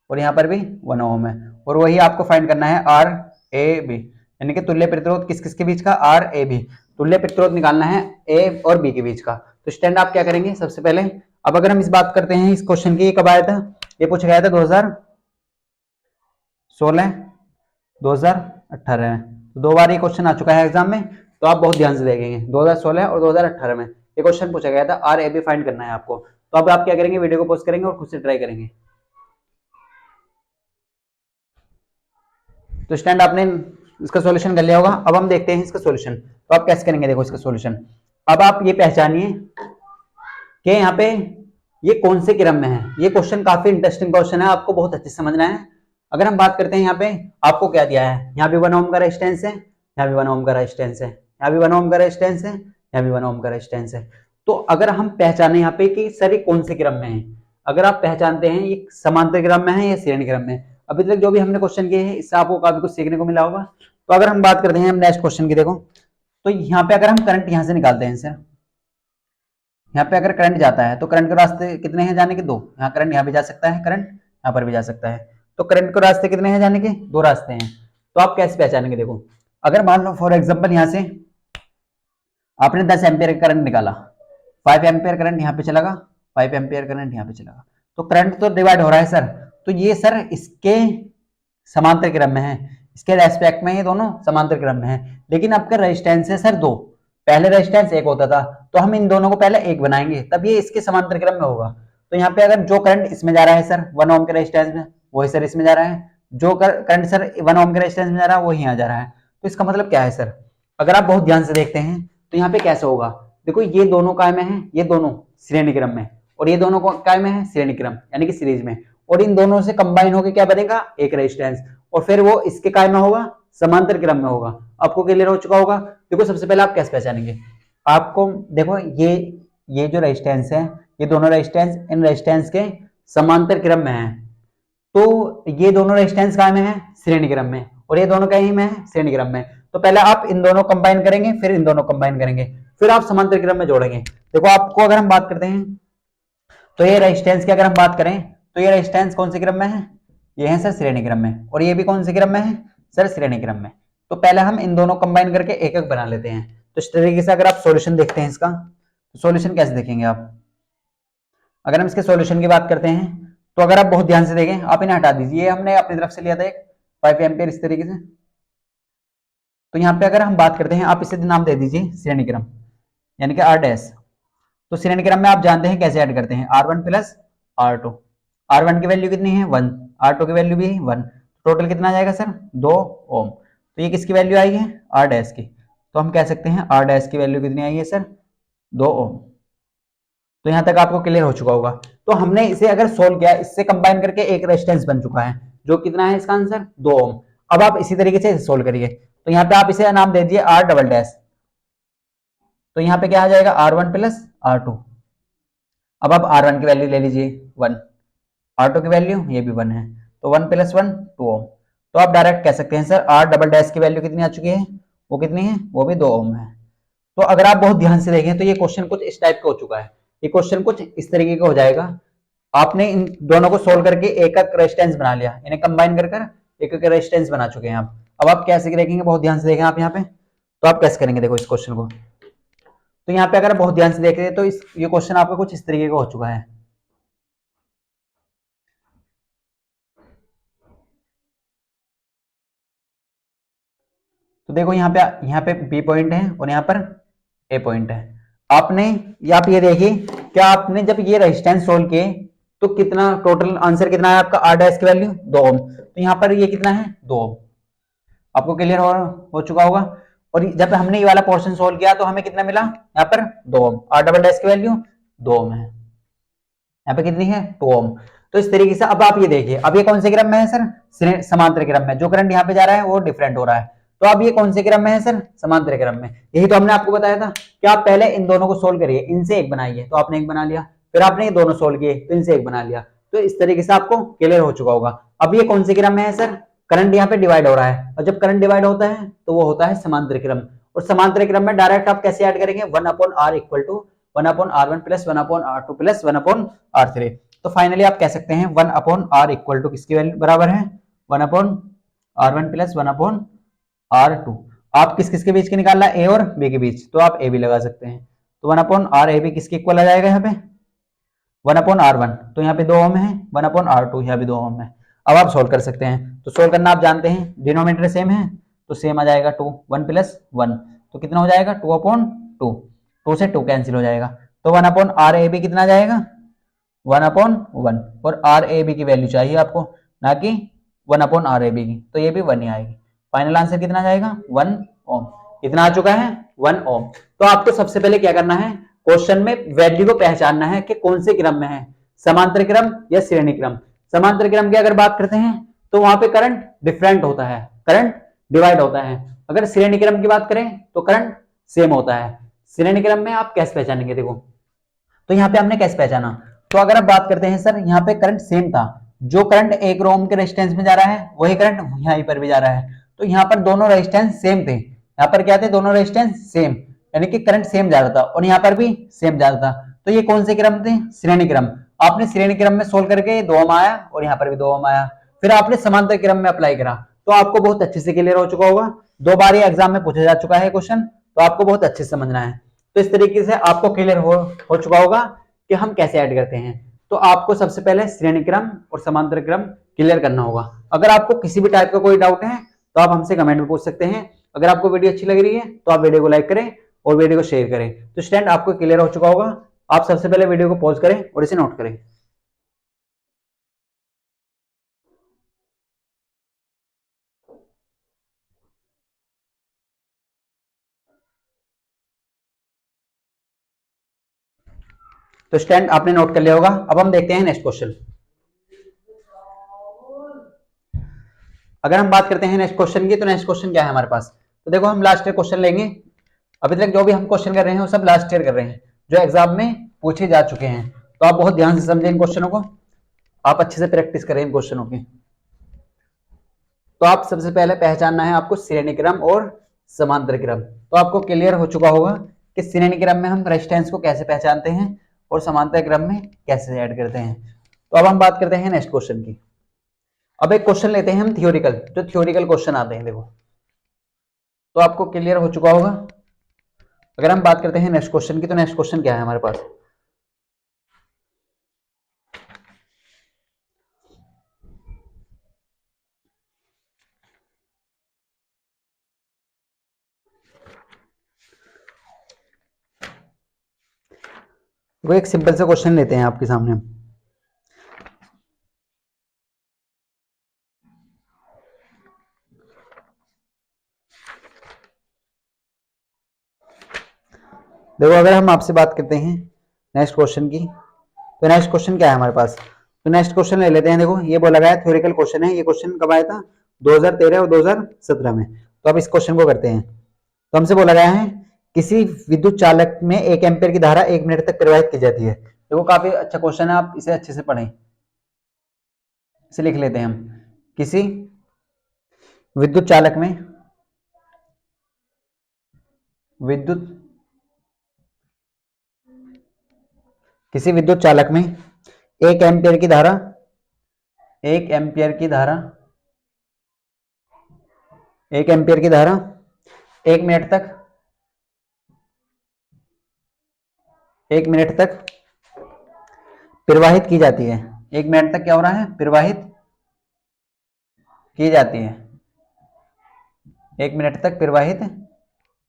और यहाँ पर भी 1 ओम है। और वही आपको फाइंड करना है आर ए बी, यानी कि तुल्य प्रतिरोध किस किस के बीच का, आर ए बी। तुल्य प्रतिरोध निकालना है ए और बी के बीच का। तो स्टैंड आप क्या करेंगे सबसे पहले। अब अगर हम इस बात करते हैं इस क्वेश्चन की, ये कब आया था, ये पूछा गया था 2016 2018 में। तो 2 बार ये क्वेश्चन आ चुका है एग्जाम में, तो आप बहुत ध्यान से देखेंगे। 2016 और 2018 में ये क्वेश्चन पूछा गया था, आर ए बी फाइंड करना है आपको। तो अब आप क्या करेंगे, वीडियो को पॉज करेंगे और खुद से ट्राई करेंगे। तो स्टैंड आपने इसका सॉल्यूशन कर लिया होगा। अब हम देखते हैं इसका सॉल्यूशन। तो आप कैसे करेंगे, देखो इसका सॉल्यूशन। अब आप ये पहचानिए कि यहाँ पे ये कौन से क्रम में है। ये क्वेश्चन काफी इंटरेस्टिंग क्वेश्चन है, आपको बहुत अच्छे से समझना है। अगर हम बात करते हैं यहाँ पे, आपको क्या दिया है, यहाँ भी 1 ओम का रेजिस्टेंस है, यहाँ भी 1 ओम का रेजिस्टेंस है, यहाँ भी 1 ओम का रेजिस्टेंस है, यहाँ भी 1 ओम का रेजिस्टेंस है। तो अगर हम पहचाने यहाँ पे कि सर ये कौन से क्रम में है, अगर आप पहचानते हैं ये समांतर क्रम में है या श्रेणी क्रम में, अभी तक जो भी हमने क्वेश्चन किए हैं इससे आपको काफी कुछ सीखने को मिला होगा। तो अगर हम बात करते हैं हम नेक्स्ट क्वेश्चन की, देखो तो यहाँ पे अगर हम करंट यहाँ से निकालते हैं सर, यहाँ पे अगर करंट जाता है तो करंट के रास्ते कितने हैं जाने के, 2। यहाँ करंट यहाँ भी जा सकता है, करंट यहाँ पर भी जा सकता है। तो करंट के रास्ते कितने हैं जाने के, 2 रास्ते हैं। तो आप कैसे पहचानेंगे, देखो अगर मान लो फॉर एग्जाम्पल यहाँ से आपने 10 एम्पियर करंट निकाला, 5 एम्पियर करंट यहाँ पे चलेगा, 5 एम्पियर करंट यहाँ पे चलेगा। तो करंट तो डिवाइड हो रहा है सर, तो ये सर इसके समांतर क्रम में है, इसके रेस्पेक्ट में ये दोनों समांतर क्रम में है। लेकिन आपका रेजिस्टेंस है सर 2, पहले रेजिस्टेंस 1 होता था, तो हम इन दोनों को पहले 1 बनाएंगे तब ये इसके समांतर क्रम में होगा। तो यहाँ पे अगर जो करंट इसमें जा रहा है सर 1 ओम के रेजिस्टेंस में, वही सर इसमें जा रहा है। जो करंट सर 1 ओम के रेजिस्टेंस में जा रहा है वही यहाँ जा रहा है। तो इसका मतलब क्या है सर, अगर आप बहुत ध्यान से देखते हैं तो यहाँ पे कैसे होगा, देखो ये दोनों काय में है, ये दोनों श्रेणी क्रम में, और ये दोनों काय में है, श्रेणी क्रम यानी कि सीरीज में, और इन दोनों से कंबाइन होकर क्या बनेगा, एक रेजिस्टेंस, और फिर वो इसके काय में होगा, समांतर क्रम में होगा। आपको क्लियर हो चुका होगा। देखो सबसे पहले आप कैसे पहचानेंगे, आपको देखो ये जो रेजिस्टेंस है, ये दोनों रेजिस्टेंस इन रेजिस्टेंस के समांतर क्रम में है। तो ये दोनों रेजिस्टेंस काय में है, श्रेणी क्रम में, और ये दोनों कहीं में है, श्रेणी क्रम में। तो पहले आप इन दोनों कंबाइन करेंगे, फिर इन दोनों कंबाइन करेंगे, फिर आप समांतर क्रम में जोड़ेंगे। देखो आपको अगर हम बात करते हैं तो ये रेजिस्टेंस की अगर हम बात करें तो ये रेजिस्टेंस कौन से क्रम में है, ये है सर श्रेणी क्रम में, और ये भी कौन से क्रम में है सर, श्रेणी क्रम में। तो पहले हम इन दोनों कंबाइन करके एक एक बना लेते हैं। तो इस तरीके से अगर आप सॉल्यूशन देखते हैं इसका, तो सॉल्यूशन कैसे देखेंगे आप, अगर हम इसके सॉल्यूशन की बात करते हैं तो अगर आप बहुत ध्यान से देखें, आप इन्हें हटा दीजिए, हमने अपनी तरफ से लिया था एक 5 एम्पियर इस तरीके से। तो यहाँ पे अगर हम बात करते हैं, आप इसे नाम दे दीजिए श्रेणी क्रम, यानी कि आर डैश। तो श्रेणीक्रम में आप जानते हैं कैसे ऐड करते हैं, R1 प्लस R2। R1 की वैल्यू कितनी है 1, R2 की वैल्यू भी 1, टोटल कितना आ जाएगा सर 2 ओम। तो ये किसकी वैल्यू आई है आर डैश की, तो हम कह सकते हैं आर डैश की वैल्यू कितनी आई है सर 2 ओम। तो यहां तक आपको क्लियर हो चुका होगा। तो हमने इसे अगर सोल्व किया, इससे कंबाइन करके एक रेजिस्टेंस बन चुका है, जो कितना है इसका आंसर 2 ओम। अब आप इसी तरीके से सोल्व करिए, तो यहाँ पे आप इसे नाम दे दीजिए आर डबल डैश। तो यहाँ पे क्या आ जाएगा R1 प्लस R2। अब आप R1 की वैल्यू ले लीजिए 1, R2 की वैल्यू ये भी 1 है, तो 1 प्लस 1 2 ओम। तो आप डायरेक्ट कह सकते हैं सर आर डबल डैश की वैल्यू कितनी आ चुकी है, वो कितनी है, वो भी 2 ओम है। तो अगर आप बहुत ध्यान से देखें तो ये क्वेश्चन कुछ इस टाइप का हो चुका है, ये क्वेश्चन कुछ इस तरीके का हो जाएगा। आपने इन दोनों को सोल्व करके एक एक रेजिस्टेंस बना लिया, इन्हें कंबाइन कर एक एक रेजिस्टेंस बना चुके हैं आप। अब आप कैसे देखेंगे, बहुत ध्यान से देखें आप यहाँ पे, तो आप कैसे करेंगे देखो इस क्वेश्चन को। तो यहाँ पे अगर बहुत ध्यान से देख रहे हैं तो ये क्वेश्चन आपका कुछ इस तरीके का हो चुका है। तो देखो यहाँ पे बी पॉइंट है और यहाँ पर ए पॉइंट है। आपने आप ये देखिए, क्या आपने जब ये रेजिस्टेंस सोल्व किए तो कितना टोटल आंसर कितना है आपका आर डैश की वैल्यू 2 ओम। तो यहाँ पर ये कितना है 2 ओम, आपको क्लियर हो चुका होगा। और जब हमने ये वाला पोर्शन सोल्व किया तो हमें कितना मिला, यहाँ पर 2 ओम, आर डबल डैश की वैल्यू 2 ओम है, यहाँ पे कितनी है 2 ओम। तो इस तरीके से अब आप ये देखिए, अब ये कौन से क्रम में है सर, समांतर क्रम में, जो करंट यहाँ पे जा रहा है वो डिफरेंट हो रहा है। तो अब ये कौन से क्रम में है सर, समांतर क्रम में। यही तो हमने आपको बताया था कि आप पहले इन दोनों को सोल्व करिए, इनसे एक बनाइए, तो आपने एक बना लिया, फिर आपने ये दोनों सोल्व किए तो इनसे एक बना लिया। तो इस तरीके से आपको क्लियर हो चुका होगा। अब ये कौन से क्रम में है सर, करंट यहाँ पे डिवाइड हो रहा है, और जब करंट डिवाइड होता है तो वो होता है समांतर क्रम। और समांतर क्रम में डायरेक्ट आप कैसे ऐड करेंगे, 1/r equal to 1/r1 plus 1/r2 plus 1/r3। तो फाइनली आप कह सकते हैं 1/r इक्वल टू किसके बराबर है, 1/r1 प्लस 1/r2। आप किस किस के बीच के निकालना है, ए और बी के बीच, तो आप ए भी लगा सकते हैं। तो 1/r ए बी किसके इक्वल आ जाएगा यहाँ पे 1/r1, तो यहाँ पे 2 ओम है, 1/r2 यहाँ भी 2 ओम है। अब आप सोल्व कर सकते हैं, तो सोल्व करना आप जानते हैं, डिनोमिनेटर सेम है तो सेम आ जाएगा 2, 1 प्लस 1, तो कितना हो जाएगा 2/2, 2 से 2 कैंसिल हो जाएगा। तो 1/r ए बी कितना आ जाएगा 1/1, और आर ए बी की वैल्यू चाहिए आपको, ना कि 1/r ए बी की, तो ये भी 1 ही आएगी। फाइनल आंसर कितना आ जाएगा 1 ओम। कितना आ चुका है 1 ओम। तो आपको सबसे पहले क्या करना है, क्वेश्चन में वैल्यू को पहचानना है कि कौन से क्रम में है, समांतर क्रम या श्रेणी क्रम। समांतर क्रम की अगर बात करते हैं तो वहां पे करंट डिफरेंट होता है, करंट डिवाइड होता है। अगर श्रेणी क्रम की बात करें तो करंट सेम होता है। श्रेणी क्रम में आप कैसे पहचानेंगे, देखो तो यहाँ पे हमने कैसे पहचाना, तो अगर आप बात करते हैं सर, यहाँ पे करंट सेम था, जो करंट 1 ओम के रेजिस्टेंस में जा रहा है वही करंट यहाँ पर भी जा रहा है। तो यहाँ पर दोनों रेजिस्टेंस सेम थे, यहाँ पर क्या थे, दोनों रेजिस्टेंस सेम, यानी कि करंट सेम जा रहा था, और यहाँ पर भी सेम जा रहा था। तो ये कौन से क्रम थे, श्रेणी क्रम। आपने श्रेणी क्रम में सोल्व करके 2 ओम आया और यहाँ पर भी 2 ओम आया, फिर आपने समांतर क्रम में अप्लाई करा, तो आपको बहुत अच्छे से क्लियर हो चुका होगा। 2 बार ये एग्जाम में पूछा जा चुका है क्वेश्चन, तो आपको बहुत अच्छे से समझना है। तो इस तरीके से आपको क्लियर हो चुका होगा कि हम कैसे ऐड करते हैं। तो आपको सबसे पहले श्रेणी क्रम और समांतर क्रम क्लियर करना होगा। अगर आपको किसी भी टाइप का कोई डाउट है तो आप हमसे कमेंट में पूछ सकते हैं। अगर आपको वीडियो अच्छी लग रही है तो आप वीडियो को लाइक करें और वीडियो को शेयर करें। तो स्टूडेंट आपको क्लियर हो चुका होगा। आप सबसे पहले वीडियो को पॉज करें और इसे नोट करें। तो स्टूडेंट आपने नोट कर लिया होगा। अब हम देखते हैं नेक्स्ट क्वेश्चन। अगर हम बात करते हैं नेक्स्ट क्वेश्चन की, तो नेक्स्ट क्वेश्चन क्या है हमारे पास, तो देखो हम लास्ट ईयर क्वेश्चन लेंगे। अभी तक जो भी हम क्वेश्चन कर रहे हैं वो सब लास्ट ईयर कर रहे हैं, जो एग्जाम में पूछे जा चुके हैं। तो आप बहुत ध्यान से समझें इन क्वेश्चनों को, आप अच्छे से प्रैक्टिस करें इन क्वेश्चनों की। तो आप सबसे पहले पहचानना है आपको श्रेणी क्रम और समांतर क्रम। तो आपको क्लियर हो चुका होगा कि श्रेणी क्रम में हम रेजिस्टेंस को कैसे पहचानते हैं और समांतर क्रम में कैसे ऐड करते हैं। तो अब हम बात करते हैं नेक्स्ट क्वेश्चन की। अब एक क्वेश्चन लेते हैं हम थियोरिकल, जो थियोरिकल क्वेश्चन आते हैं देखो, तो आपको क्लियर हो चुका होगा। अगर हम बात करते हैं नेक्स्ट क्वेश्चन की, तो नेक्स्ट क्वेश्चन क्या है हमारे पास, वो एक सिंपल सा क्वेश्चन लेते हैं आपके सामने। देखो अगर हम आपसे बात करते हैं नेक्स्ट क्वेश्चन की, तो नेक्स्ट क्वेश्चन क्या है हमारे पास, तो नेक्स्ट क्वेश्चन ले लेते हैं। देखो ये बोला गया है थ्योरेटिकल क्वेश्चन है, ये क्वेश्चन कब आया था 2013 और 2017 में। तो अब इस क्वेश्चन को करते हैं। तो हमसे बोला गया है किसी विद्युत चालक में 1 एम्पीयर की धारा 1 मिनट तक प्रवाहित की जाती है। देखो काफी अच्छा क्वेश्चन है, आप इसे अच्छे से पढ़ें। इसे लिख लेते हैं हम। किसी विद्युत चालक में विद्युत किसी विद्युत चालक में 1 एम्पीयर की धारा 1 एम्पीयर की धारा 1 एम्पीयर की धारा 1 मिनट तक 1 मिनट तक प्रवाहित की जाती है। 1 मिनट तक क्या हो रहा है, प्रवाहित की जाती है। 1 मिनट तक प्रवाहित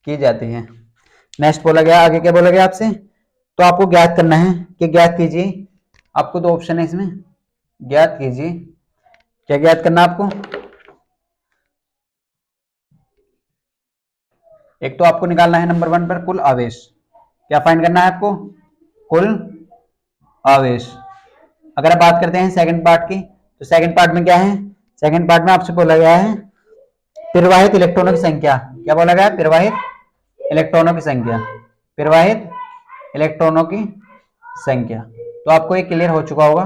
की जाती है। नेक्स्ट बोला गया, आगे क्या बोला गया आपसे, तो आपको ज्ञात करना है कि ज्ञात कीजिए। आपको दो ऑप्शन है इसमें, ज्ञात कीजिए। क्या ज्ञात करना आपको, एक तो आपको निकालना है नंबर 1 पर कुल आवेश। क्या फाइंड करना है आपको, कुल आवेश। अगर आप बात करते हैं सेकंड पार्ट की, तो सेकंड पार्ट में क्या है, सेकंड पार्ट में आपसे बोला गया है प्रवाहित इलेक्ट्रॉनों की संख्या। क्या बोला गया है, प्रवाहित इलेक्ट्रॉनों की संख्या, प्रवाहित इलेक्ट्रॉनों की संख्या। तो आपको ये क्लियर हो चुका होगा,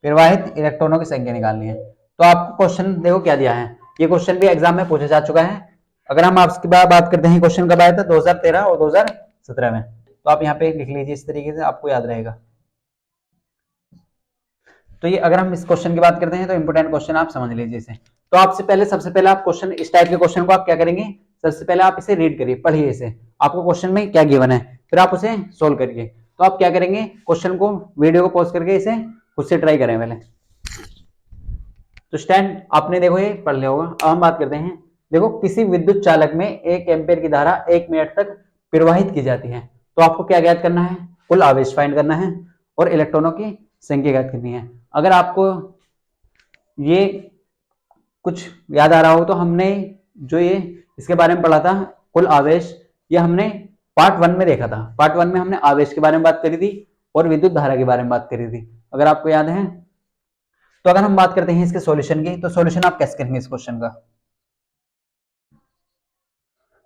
प्रवाहित इलेक्ट्रॉनों की संख्या निकालनी है। तो आपको क्वेश्चन देखो क्या दिया है, ये क्वेश्चन भी एग्जाम में पूछा जा चुका है। अगर हम आपकी बात करते हैं क्वेश्चन कब आया था 2013 और 2017 में, तो आप यहाँ पे लिख लीजिए, इस तरीके से आपको याद रहेगा। तो ये अगर हम इस क्वेश्चन की बात करते हैं तो इंपोर्टेंट क्वेश्चन आप समझ लीजिए इसे। तो आपसे पहले सबसे पहले आप क्वेश्चन, इस टाइप के क्वेश्चन को आप क्या करेंगे, सबसे पहले आप इसे रीड करिए, पढ़िए इसे, आपको क्वेश्चन में क्या गिवन है, फिर आप उसे सोल्व करिए। तो आप क्या करेंगे, क्वेश्चन को वीडियो को पॉज करके इसे खुद से ट्राई करें पहले। तो स्टैंड आपने देखो ये पढ़ लिया होगा। अब हम बात करते हैं, देखो किसी विद्युत चालक में 1 एम्पीयर की धारा 1 मिनट तक प्रवाहित की जाती है। तो आपको क्या ज्ञात करना है, कुल आवेश फाइंड करना है और इलेक्ट्रॉनों की संख्या ज्ञात करनी है। अगर आपको ये कुछ याद आ रहा हो तो हमने जो ये इसके बारे में पढ़ा था कुल आवेश, ये हमने पार्ट 1 में देखा था। पार्ट 1 में हमने आवेश के बारे में बात करी थी और विद्युत धारा के बारे में बात करी थी, अगर आपको याद है। तो अगर हम बात करते हैं इसके सॉल्यूशन की, तो सॉल्यूशन आप कैसे करेंगे इस क्वेश्चन का।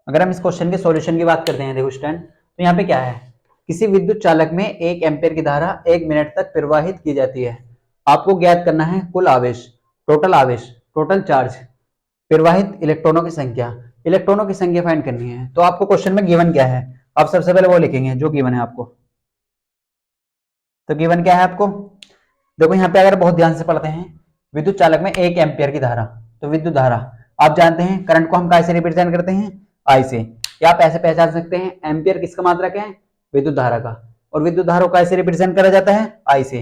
अगर हम इस क्वेश्चन के सॉल्यूशन की बात करते हैं, देखो स्टूडेंट, तो यहाँ पे क्या है, किसी विद्युत चालक में 1 एम्पीयर की धारा 1 मिनट तक प्रवाहित की जाती है। आपको ज्ञात करना है कुल आवेश, टोटल आवेश, टोटल चार्ज, प्रवाहित इलेक्ट्रॉनों की संख्या, इलेक्ट्रॉनों की संख्या फाइंड करनी है। तो आपको क्वेश्चन में गिवन क्या है, आप सबसे पहले वो लिखेंगे जो गिवन है आपको। तो गिवन क्या है आपको, देखो यहाँ पे अगर बहुत ध्यान से पढ़ते हैं, विद्युत चालक में 1 एम्पीयर की धारा, तो विद्युत धारा आप जानते हैं करंट को हम कैसे रिप्रेजेंट करते हैं, आई से। या आप ऐसे पहचान सकते हैं एम्पियर किसका मात्रक है, विद्युत धारा का, और विद्युत धारा को कैसे रिप्रेजेंट करा जाता है, आई से।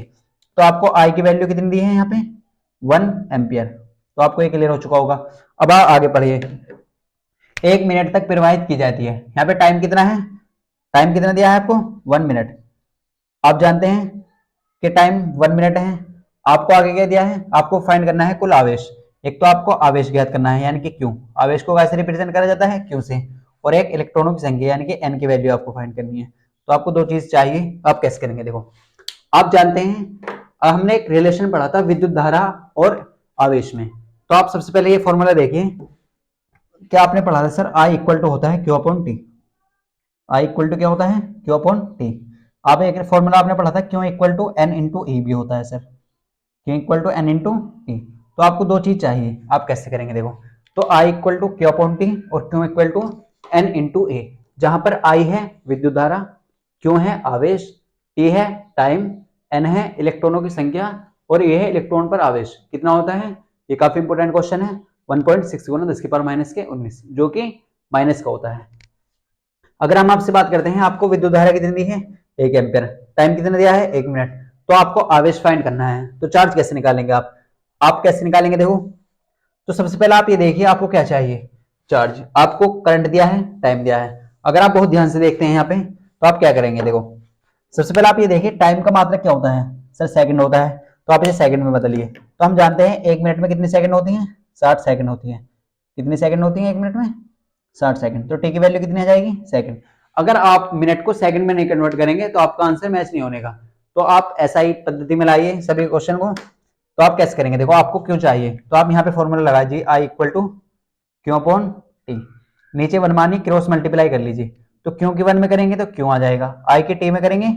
तो आपको आई की वैल्यू कितनी दी है यहाँ पे, 1 एम्पियर। तो आपको ये क्लियर हो चुका होगा। अब आगे पढ़िए, 1 मिनट तक प्रवाहित की जाती है। यहाँ पे टाइम कितना है, टाइम कितना दिया है आपको, 1 मिनट। आप जानते हैं कि टाइम 1 मिनट है। आपको आगे क्या दिया है, आपको फाइंड करना है कुल आवेश। एक तो आपको आवेश ज्ञात करना है यानी कि क्यू, आवेश को कैसे रिप्रेजेंट करा जाता है, क्यू से, और एक इलेक्ट्रॉनों की संख्या यानी कि एन की वैल्यू आपको फाइंड करनी है। तो आपको दो चीज चाहिए, आप कैसे करेंगे, देखो आप जानते हैं हमने एक रिलेशन पढ़ा था विद्युत धारा और आवेश में। तो आप सबसे पहले ये फॉर्मूला देखिए, क्या आपने पढ़ा था सर, आई इक्वल टू होता है Q upon T. I equal to क्या होता है, क्यू अपॉन टी। आप एक फॉर्मूला आपने पढ़ा था Q equal to N into E भी होता है sir, Q equal to N into E. तो आपको दो चीज चाहिए, आप कैसे करेंगे, देखो तो I equal to Q upon T और Q equal to N into A. जहां पर आई है विद्युत धारा, क्यू है आवेश, टी है टाइम, एन है इलेक्ट्रॉनों की संख्या, और ये है इलेक्ट्रॉन पर आवेश कितना होता है। ये काफी इंपोर्टेंट क्वेश्चन है, 1.6 गुना 10 की पावर माइनस के 19, जो कि माइनस का होता है। अगर हम आपसे बात करते हैं, आपको विद्युत धारा कितनी दी है, 1 एम्पियर, टाइम कितना दिया है 1 मिनट, तो आपको आवेश फाइंड करना है। तो चार्ज कैसे निकालेंगे आप कैसे निकालेंगे, देखो तो सबसे पहले आप ये देखिए आपको क्या चाहिए, चार्ज। आपको करंट दिया है, टाइम दिया है। अगर आप बहुत ध्यान से देखते हैं यहाँ पे, तो आप क्या करेंगे, देखो सबसे पहले आप ये देखिए टाइम का मात्रक क्या होता है सर, सेकंड होता है, तो आप इसे सेकंड में बदलिए। तो हम जानते हैं 1 मिनट में कितनी सेकंड होती हैं, 60 सेकंड होती है। कितनी सेकंड होती है 1 मिनट में, 60 सेकंड। तो टी की वैल्यू कितनी आ जाएगी, सेकंड। अगर आप मिनट को सेकंड में नहीं कन्वर्ट करेंगे तो आपका आंसर मैच नहीं होने का। तो आप ऐसा ही पद्धति में लाइए सभी क्वेश्चन को। तो आप कैसे करेंगे, देखो आपको क्यों चाहिए, तो आप यहाँ पे फॉर्मूला लगाइए I equal to Q upon T. नीचे वन मानी क्रॉस मल्टीप्लाई कर लीजिए, तो क्यू की वन में करेंगे तो क्यू आ जाएगा, आई की टी में करेंगे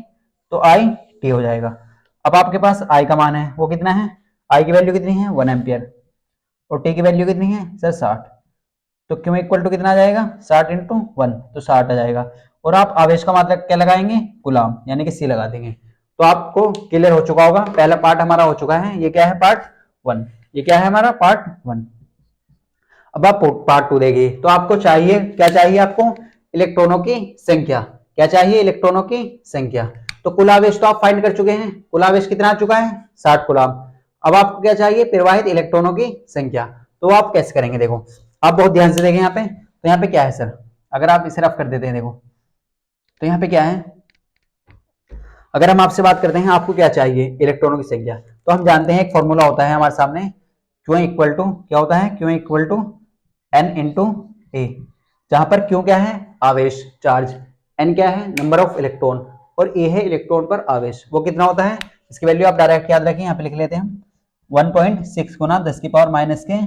तो आई टी हो जाएगा। अब आपके पास आई का मान है वो कितना है, आई की वैल्यू कितनी है 1 एम्पियर, और टी की वैल्यू कितनी है सर 60। तो क्यू इक्वल टू कितना आ जाएगा 60 इंटू 1, तो 60 आ जाएगा। और आप आवेश का मात्रक क्या लगाएंगे, गुलाम, यानी कि सी लगा देंगे। तो आपको क्लियर हो चुका होगा, पहला पार्ट हमारा हो चुका है। ये क्या है पार्ट 1, ये क्या है हमारा पार्ट 1। अब आप पार्ट 2 देखिए। तो आपको चाहिए क्या, चाहिए आपको इलेक्ट्रॉनों की संख्या। क्या चाहिए, इलेक्ट्रॉनों की संख्या। तो कुल आवेश तो आप फाइंड कर चुके हैं, कुल आवेश कितना आ चुका है 60 कूलम। अब आपको क्या चाहिए, प्रवाहित इलेक्ट्रॉनों की संख्या। तो आप कैसे करेंगे, देखो आप बहुत ध्यान से देखें यहाँ पे। तो यहाँ पे क्या है सर, अगर आप इसे रफ कर देते हैं, देखो तो यहाँ पे क्या है, अगर हम आपसे बात करते हैं आपको क्या चाहिए इलेक्ट्रॉनों की संख्या, तो हम जानते हैं एक फॉर्मूला होता है हमारे सामने, क्यू इक्वल टू क्या होता है, Q equal to N into A, जहां पर क्यू क्या है आवेश चार्ज, एन क्या है नंबर ऑफ इलेक्ट्रॉन, और ए है इलेक्ट्रॉन पर आवेश, वो कितना होता है। इसकी वैल्यू आप डायरेक्ट याद रखें, यहाँ पे लिख लेते हैं हम 1.6 गुना 10 की पावर माइनस के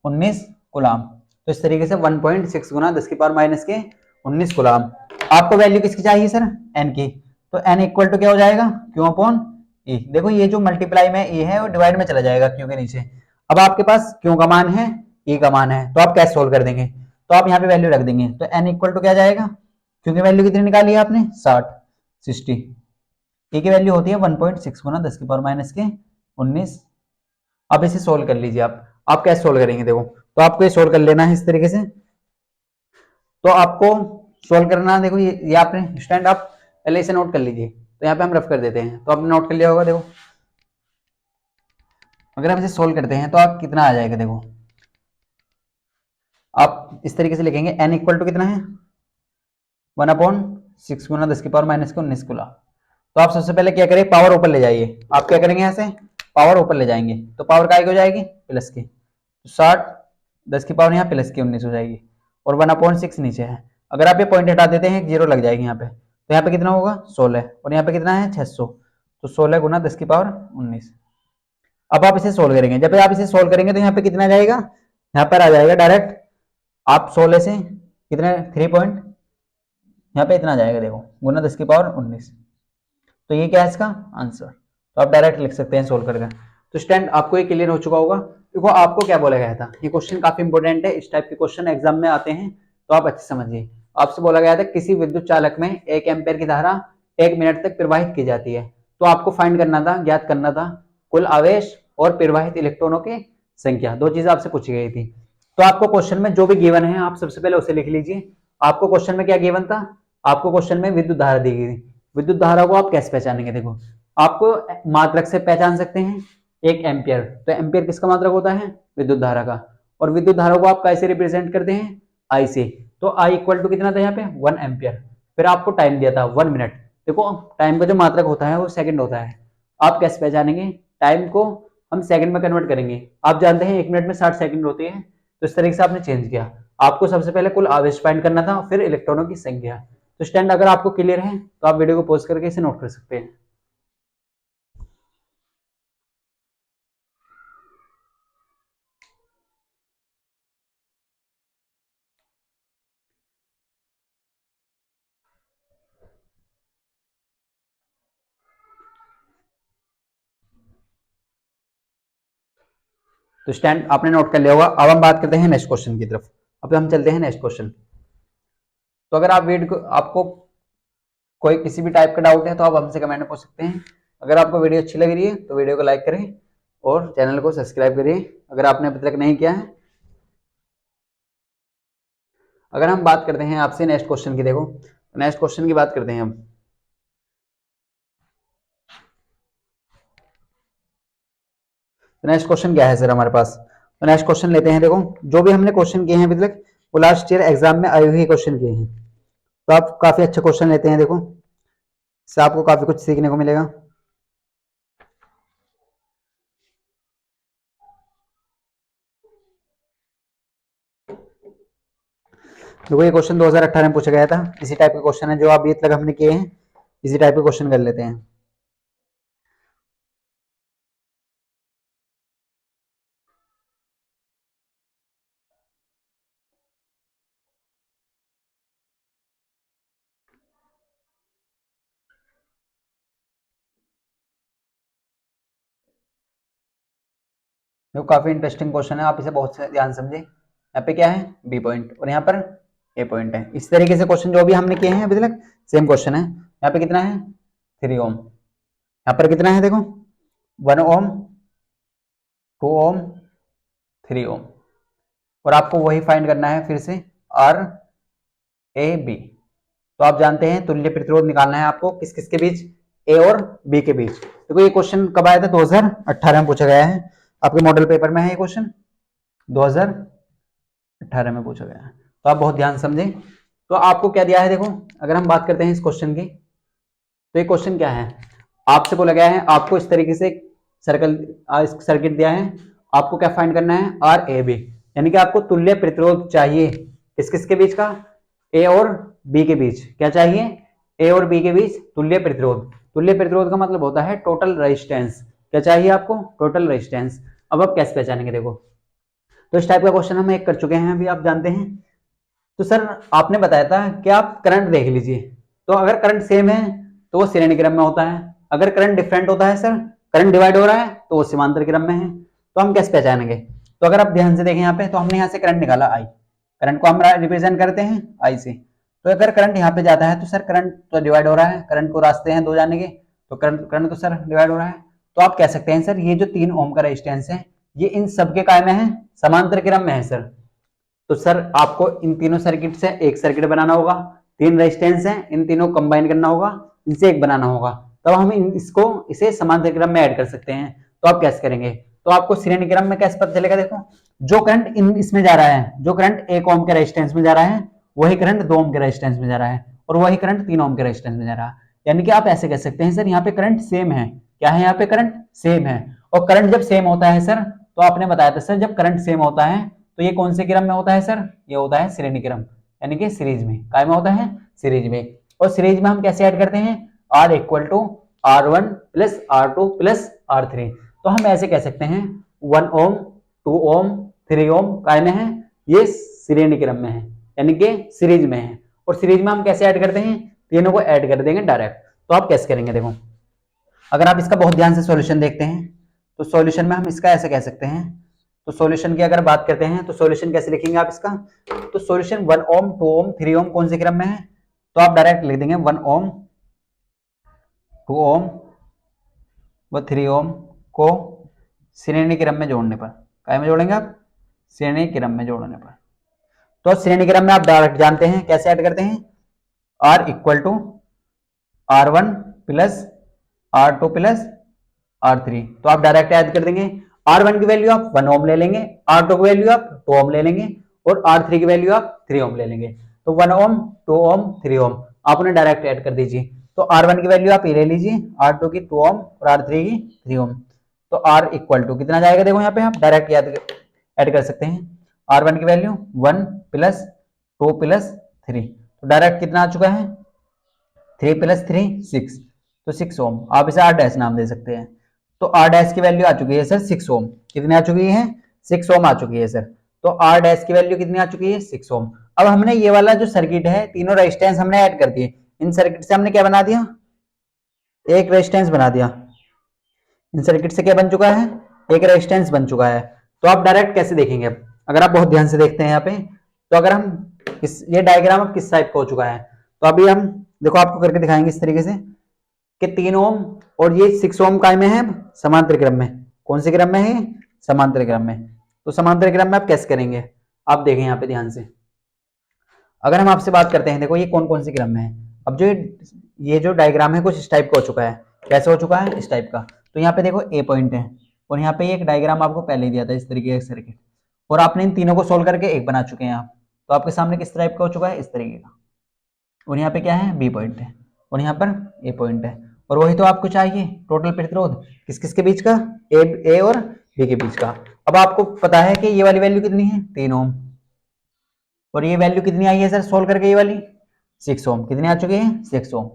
19 कूलम। तो इस तरीके से 1.6 गुना 10 की पावर माइनस के 19 कूलम। आपको वैल्यू किसकी चाहिए सर, एन की। तो एन इक्वल टू क्या हो जाएगा, क्यू अपॉन ए। देखो ये जो मल्टीप्लाई में ए है वो डिवाइड में चला जाएगा क्यू के नीचे। अब आपके पास क्यू का मान है, ए का मान है, तो आप कैसे सोल्व कर देंगे, तो आप यहाँ पे वैल्यू रख देंगे। तो एन इक्वल टू क्या जाएगा, क्योंकि वैल्यू कितनी निकाली है आपने 60, ए की वैल्यू होती है 1.6 गुना 10 की पावर माइनस के 19। अब इसे सोल्व कर लीजिए आप कैसे सोल्व करेंगे, देखो तो आपको ये सोल्व कर लेना है इस तरीके से। तो आपको सोल्व करना, देखो ये आपने स्टैंड आप पहले इसे नोट कर लीजिए। तो यहाँ पे हम रफ कर देते हैं, तो आपने नोट कर लिया होगा। देखो अगर हम इसे सोल्व करते हैं तो आप कितना आ जाएगा, देखो आप इस तरीके से लिखेंगे एन इक्वल टू कितना है 1/6 गुना 10 की पावर माइनस के 19 गुना। तो आप सबसे पहले क्या करें, पावर ऊपर ले जाइए। आप क्या करेंगे, यहाँ से पावर ऊपर ले जाएंगे, तो पावर काय की हो जाएगी प्लस की, तो 60 10 की पावर यहाँ प्लस की 19 हो जाएगी, और 1/6 नीचे है। अगर आप ये पॉइंट हटा देते हैं जीरो लग जाएगी यहाँ पे, तो यहाँ पे कितना होगा 16, और यहाँ पे कितना है 600, तो 16 गुना 10 की पावर 19। अब आप इसे सोल्व करेंगे, जब आप इसे सोल्व करेंगे तो यहाँ पे कितना जाएगा, यहाँ पर आ जाएगा डायरेक्ट आप 16 से कितने 3 पॉइंट, यहाँ पे इतना जाएगा देखो गुना 10 की पावर 19। तो ये क्या है इसका आंसर, तो आप डायरेक्ट लिख सकते हैं सोल्व करके। तो स्टैंड आपको ये क्लियर हो चुका होगा। देखो आपको क्या बोला गया था, ये क्वेश्चन काफी इंपॉर्टेंट है, इस टाइप के क्वेश्चन एग्जाम में आते हैं, तो आप अच्छे समझिए। आपसे बोला गया था किसी विद्युत चालक में 1 एम्पेयर की धारा 1 मिनट तक प्रवाहित की जाती है, तो आपको फाइंड करना था, ज्ञात करना था कुल आवेश और प्रवाहित इलेक्ट्रॉनों की संख्या। दो चीजें आपसे पूछी गई थी। तो आपको क्वेश्चन में जो भी गिवन है आप सबसे पहले उसे लिख लीजिए। आपको क्वेश्चन में क्या गिवन था, आपको क्वेश्चन में विद्युत धारा दी गई थी। विद्युत धारा को आप कैसे पहचानेंगे, देखो आपको मात्रक से पहचान सकते हैं 1 एम्पियर। तो एम्पियर किसका मात्रक होता है, विद्युत धारा का। और विद्युत धारा को आप कैसे रिप्रेजेंट करते हैं, आई से। तो आई इक्वल टू कितना था यहाँ पे 1 एम्पियर। फिर आपको टाइम दिया था 1 मिनट। देखो टाइम का जो मात्रक होता है वो सेकंड होता है। आप कैसे पहचानेंगे, टाइम को हम सेकंड में कन्वर्ट करेंगे। आप जानते हैं 1 मिनट में 60 सेकंड होती है, तो इस तरीके से आपने चेंज किया। आपको सबसे पहले कुल आवेश फाइंड करना था, फिर इलेक्ट्रॉनों की संख्या। तो स्टैंड अगर आपको क्लियर है तो आप वीडियो को पॉज करके इसे नोट कर सकते हैं। तो स्टैंड आपने नोट कर लिया होगा। अब हम बात करते हैं नेक्स्ट क्वेश्चन की तरफ। अब हम चलते हैं नेक्स्ट क्वेश्चन। तो अगर आप वीडियो को आपको कोई किसी भी टाइप का डाउट है तो आप हमसे कमेंट में पूछ सकते हैं। अगर आपको वीडियो अच्छी लग रही है तो वीडियो को लाइक करें और चैनल को सब्सक्राइब करिए अगर आपने अभी तक नहीं किया है। अगर हम बात करते हैं आपसे नेक्स्ट क्वेश्चन की, देखो नेक्स्ट क्वेश्चन की बात करते हैं हम। नेक्स्ट क्वेश्चन क्या है सर हमारे पास, तो नेक्स्ट क्वेश्चन लेते हैं। देखो जो भी हमने क्वेश्चन किए हैं अभी तक वो लास्ट ईयर एग्जाम में आए हुए क्वेश्चन किए हैं, तो आप काफी अच्छे क्वेश्चन लेते हैं। देखो इससे आपको काफी कुछ सीखने को मिलेगा। देखो ये क्वेश्चन 2018 में पूछा गया था, इसी टाइप के क्वेश्चन है जो अभी तक हमने किए हैं, इसी टाइप के क्वेश्चन कर लेते हैं। देखो काफी इंटरेस्टिंग क्वेश्चन है, आप इसे बहुत से ध्यान समझे। यहाँ पे क्या है बी पॉइंट और यहाँ पर ए पॉइंट है। इस तरीके से क्वेश्चन जो भी हमने किए हैं अभी तक सेम क्वेश्चन है। यहाँ पे कितना है 3 ओम, यहाँ पर कितना है देखो 1 ओम, 2 ओम, 3 ओम, और आपको वही फाइंड करना है फिर से आर ए बी। तो आप जानते हैं तुल्य प्रतिरोध निकालना है आपको किस किस के बीच, ए और बी के बीच। देखो ये क्वेश्चन कब आया था 2018 में पूछा गया है, आपके मॉडल पेपर में है ये क्वेश्चन 2018 में पूछा गया है। तो आप बहुत ध्यान समझें। तो आपको क्या दिया है देखो, अगर हम बात करते हैं इस क्वेश्चन की, तो ये क्वेश्चन क्या है आपसे बोला गया है, आपको इस तरीके से सर्कल सर्किट दिया है, आपको क्या फाइंड करना है आर ए बी, यानी कि आपको तुल्य प्रतिरोध चाहिए किस किस के बीच का, ए और बी के बीच। क्या चाहिए, ए और बी के बीच तुल्य प्रतिरोध। तुल्य प्रतिरोध का मतलब होता है टोटल रेजिस्टेंस। क्या चाहिए आपको, टोटल रेजिस्टेंस। अब आप कैसे पहचानेंगे देखो, तो इस टाइप का क्वेश्चन हम एक कर चुके हैं अभी, आप जानते हैं। तो सर आपने बताया था कि आप करंट देख लीजिए, तो अगर करंट सेम है तो वो श्रेणी क्रम में होता है, अगर करंट डिफरेंट होता है सर, करंट डिवाइड हो रहा है तो वो समांतर क्रम में है। तो हम कैसे पहचानेंगे, तो अगर आप ध्यान से देखें यहाँ पे, तो हमने यहाँ से करंट निकाला आई, करंट को हम रिप्रेजेंट करते हैं आई से। तो अगर करंट यहाँ पे जाता है तो सर करंट तो डिवाइड हो रहा है, करंट को रास्ते हैं दो जाने के, तो करंट तो सर डिवाइड हो रहा है। तो आप कह सकते हैं सर ये जो 3 ओम का रेजिस्टेंस है ये इन सबके काय में है, समांतर क्रम में है सर। तो सर आपको इन तीनों सर्किट से एक सर्किट बनाना होगा, 3 रेजिस्टेंस हैं इन तीनों कंबाइन करना होगा, इनसे एक बनाना होगा, तब हम इसको इसे समांतर क्रम में ऐड कर सकते हैं। तो आप कैसे करेंगे, तो आपको श्रेणी क्रम में कैसे पता चलेगा, देखो जो करंट इसमें जा रहा है, जो करंट 1 ओम के रेजिस्टेंस में जा रहा है वही करंट 2 ओम के रेजिस्टेंस में जा रहा है, और वही करंट 3 ओम के रेजिस्टेंस में जा रहा है। यानी कि आप ऐसे कह सकते हैं सर यहाँ पे करंट सेम है, क्या है यहाँ पे करंट सेम है। और करंट जब सेम होता है सर, तो आपने बताया था सर जब करंट सेम होता है तो ये कौन से क्रम में होता है सर, ये होता है श्रेणी क्रम, यानी कि सीरीज में। काय में होता है, सीरीज में। और सीरीज में हम कैसे ऐड करते हैं, R equal to R1 plus R2 plus R3। तो हम ऐसे कह सकते हैं 1 ओम 2 ओम 3 ओम काय में है, ये श्रेणी क्रम में है, यानी कि सीरीज में है। और सीरीज में हम कैसे ऐड करते हैं, तीनों को ऐड कर देंगे डायरेक्ट। तो आप कैसे करेंगे देखो, अगर आप इसका बहुत ध्यान से सॉल्यूशन देखते हैं तो सॉल्यूशन में हम इसका ऐसे कह सकते हैं। तो सॉल्यूशन की अगर बात करते हैं तो सॉल्यूशन कैसे लिखेंगे आप इसका, तो सॉल्यूशन 1 ओम 2 ओम 3 ओम कौन से क्रम में है, तो आप डायरेक्ट लिख देंगे 1 ओम 2 ओम व 3 ओम को श्रेणी क्रम में जोड़ने पर, काय में जोड़ेंगे आप, श्रेणी क्रम में जोड़ने पर। तो श्रेणी क्रम में आप डायरेक्ट जानते हैं कैसे ऐड करते हैं, R equal to R1 plus R2 plus R3। तो आप डायरेक्ट ऐड कर देंगे, R1 की वैल्यू आप 1 ओम ले लेंगे, R2 की वैल्यू आप 2 ओम ले लेंगे, और R3 की वैल्यू आप 3 ओम ले लेंगे। तो 1 ओम 2 ओम 3 ओम आप उन्हें डायरेक्ट ऐड कर दीजिए। तो R1 की वैल्यू आप ये ले लीजिए, R2 की 2 ओम और R3 की 3 ओम। तो R इक्वल टू कितना जाएगा देखो, यहाँ पे आप डायरेक्ट ऐड कर सकते हैं। R1 की वैल्यू 1 प्लस 2 प्लस 3, तो डायरेक्ट कितना आ चुका है 3 प्लस 3 6, तो 6 ओम। आप इसे R डैश नाम दे सकते हैं। तो R डैश की वैल्यू आ चुकी है सर 6 ओम। कितनी आ चुकी है, 6 ओम आ चुकी है सर। तो R डैश की वैल्यू कितनी आ चुकी है 6 ओम। अब हमने ये वाला जो सर्किट है तीनों रेजिस्टेंस हमने ऐड कर दिए, इन सर्किट से हमने क्या बना दिया, एक रेजिस्टेंस बना दिया। इन सर्किट से क्या बन चुका है, एक रेजिस्टेंस बन चुका है। तो आप डायरेक्ट कैसे देखेंगे, अब अगर आप बहुत ध्यान से देखते हैं यहाँ पे, तो अगर हम ये डायग्राम अब किस टाइप का हो चुका है, तो अभी हम देखो आपको करके दिखाएंगे इस तरीके से कि 3 ओम और ये 6 ओम काय में है, समांतर क्रम में। कौन से क्रम में है, समांतर क्रम में। तो समांतर क्रम में आप कैसे करेंगे, आप देखें यहाँ पे ध्यान से। अगर हम आपसे बात करते हैं देखो ये कौन कौन से क्रम में है, अब जो ये जो डायग्राम है कुछ इस टाइप का हो चुका है। कैसे हो चुका है, इस टाइप का। तो यहाँ पे देखो ए पॉइंट है, और यहाँ पे एक डायग्राम आपको पहले ही दिया था इस तरीके का सर्किट, और आपने इन तीनों को सोल्व करके एक बना चुके हैं आप। तो आपके सामने किस टाइप का हो चुका है, इस तरीके का। और यहाँ पे क्या है, बी पॉइंट है। और यहाँ पर ए पॉइंट है, और वही तो आपको चाहिए टोटल प्रतिरोध किस किस के बीच का, ए और बी के बीच का। अब आपको पता है कि ये वाली वैल्यू कितनी है 3 ओम, और ये वैल्यू कितनी आई है सर सोल्व करके, ये वाली 6 ओम, कितनी आ चुकी है 6 ओम।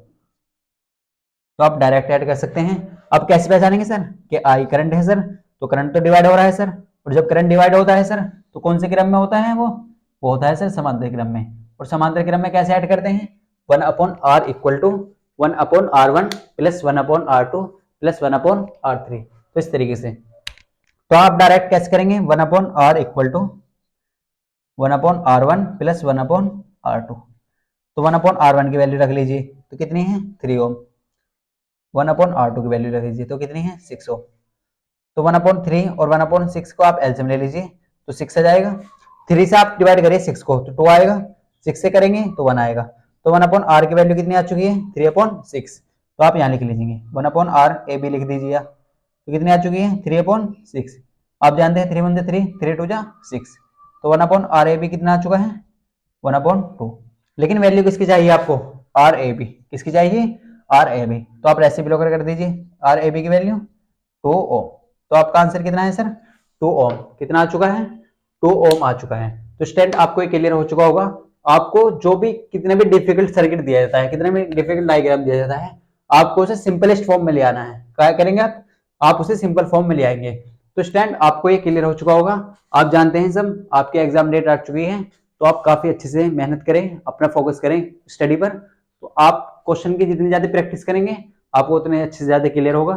तो आप डायरेक्ट ऐड कर सकते हैं। अब कैसे पहचानेंगे सर कि आई करंट है सर, तो करंट तो डिवाइड हो रहा है सर, और जब करंट डिवाइड होता है सर तो कौन से क्रम में होता है वो होता है सर समांतर क्रम में। और समांतर क्रम में कैसे ऐड करते हैं, 1/r equal to 1/r1 plus 1/r2 plus 1/r3, तो इस तरीके से। तो आप डायरेक्ट कैसे करेंगे, 1/r equal to 1/r1 plus 1/r2, तो 1/r1 की वैल्यू रख लीजिए तो कितनी है 3 ओम, 1/r2 की वैल्यू रख लीजिए तो कितनी है 6 ओम। तो 1/3 और 1/6 को आप एलसीएम ले लीजिए तो 6 आ जाएगा। 3 से आप डिवाइड करिए 6 को तो 2 आएगा, 6 से करेंगे तो 1 आएगा। तो 1/r की वैल्यू कितनी आ चुकी है 3/6, तो आप यहाँ लिख लीजिए 1/r ए बी लिख दीजिए, तो कितनी आ चुकी है 3/6। आप जानते हैं 3 1 3 3 2 6, तो 1/r ए बी कितना आ चुका है 1/2। लेकिन वैल्यू किसकी चाहिए आपको, आर ए बी, किसकी चाहिए आर ए बी, तो आप रेसिपी लोकर कर दीजिए आर ए बी की वैल्यू 2 ओम। तो आपका आंसर कितना है सर 2 ओम, कितना आ चुका है 2 ओम आ चुका है। तो स्टूडेंट आपको ये क्लियर हो चुका होगा। आपको जो भी कितने भी डिफिकल्ट सर्किट दिया जाता है, कितने भी डिफिकल्ट डायग्राम दिया जाता है, आपको उसे सिंपलेस्ट फॉर्म में ले आना है। क्या करेंगे आप उसे सिंपल फॉर्म में ले आएंगे। तो स्टूडेंट आपको ये क्लियर हो चुका होगा। आप जानते हैं सब आपके एग्जाम डेट आ चुकी है, तो आप काफी अच्छे से मेहनत करें, अपना फोकस करें स्टडी पर। तो आप क्वेश्चन की जितनी ज्यादा प्रैक्टिस करेंगे आपको उतने अच्छे से ज्यादा क्लियर होगा।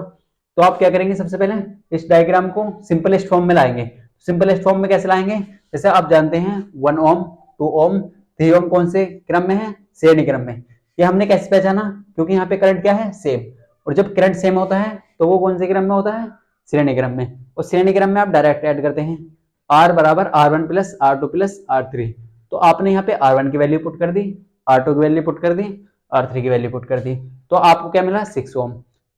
तो आप क्या करेंगे, सबसे पहले इस डायग्राम को सिंपलेस्ट फॉर्म में लाएंगे। सिंपलेस्ट फॉर्म में कैसे लाएंगे, जैसे आप जानते हैं 1 ओम 2 ओम 3 ओम कौन से क्रम में है, श्रेणी क्रम में। ये हमने कैसे पहचाना, क्योंकि यहाँ पे करंट क्या है सेम, और जब करंट सेम होता है तो वो कौन से क्रम में होता है श्रेणी क्रम में। और श्रेणी क्रम में आप डायरेक्ट ऐड करते हैं r बराबर r1 plus r2 plus r3। तो आपने यहाँ पे r1 की वैल्यू पुट कर दी, r2 की वैल्यू पुट कर दी, r3 की वैल्यू पुट कर दी, तो आपको क्या मिला 6 ओम।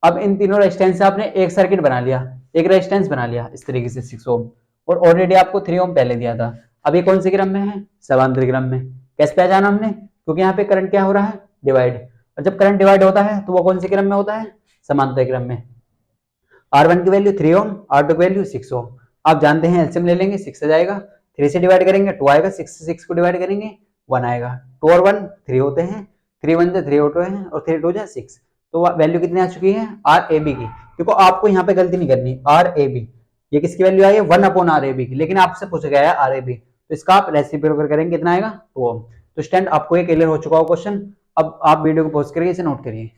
अब इन तीनों रेजिस्टेंस से आपने एक सर्किट बना लिया, एक रेजिस्टेंस बना लिया इस तरीके से 6 ओम, और ऑलरेडी आपको 3 ओम पहले दिया था। अब ये कौन से क्रम में है, समांतर क्रम में। कैसे पहचाना हमने, क्योंकि यहाँ पे करंट क्या हो रहा है डिवाइड, और जब करंट डिवाइड होता है तो वो कौन से क्रम में होता है समांतर क्रम में। R1 की वैल्यू 3 ओम, R2 की वैल्यू 6 ओम। आप जानते हैं एलसीएम ले लेंगे 6 आ जाएगा, 3 से डिवाइड करेंगे 2 आएगा, 6 से 6 को डिवाइड करेंगे 1 आएगा। 2 और 1 3 होते हैं, 3 1 3 होते हैं, और 3 2 6। तो वैल्यू कितनी आ चुकी है आर ए बी की। देखो आपको यहाँ पे गलती नहीं करनी, आर ए बी ये किसकी वैल्यू आई है 1/r की, लेकिन आपसे पूछा गया है आर ए बी, तो इसका आप रेसिप्रोकल करेंगे कितना आएगा 2 ओम। तो स्टूडेंट आपको ये क्लियर हो चुका हो क्वेश्चन। अब आप वीडियो को पॉज करिए, इसे नोट करिए।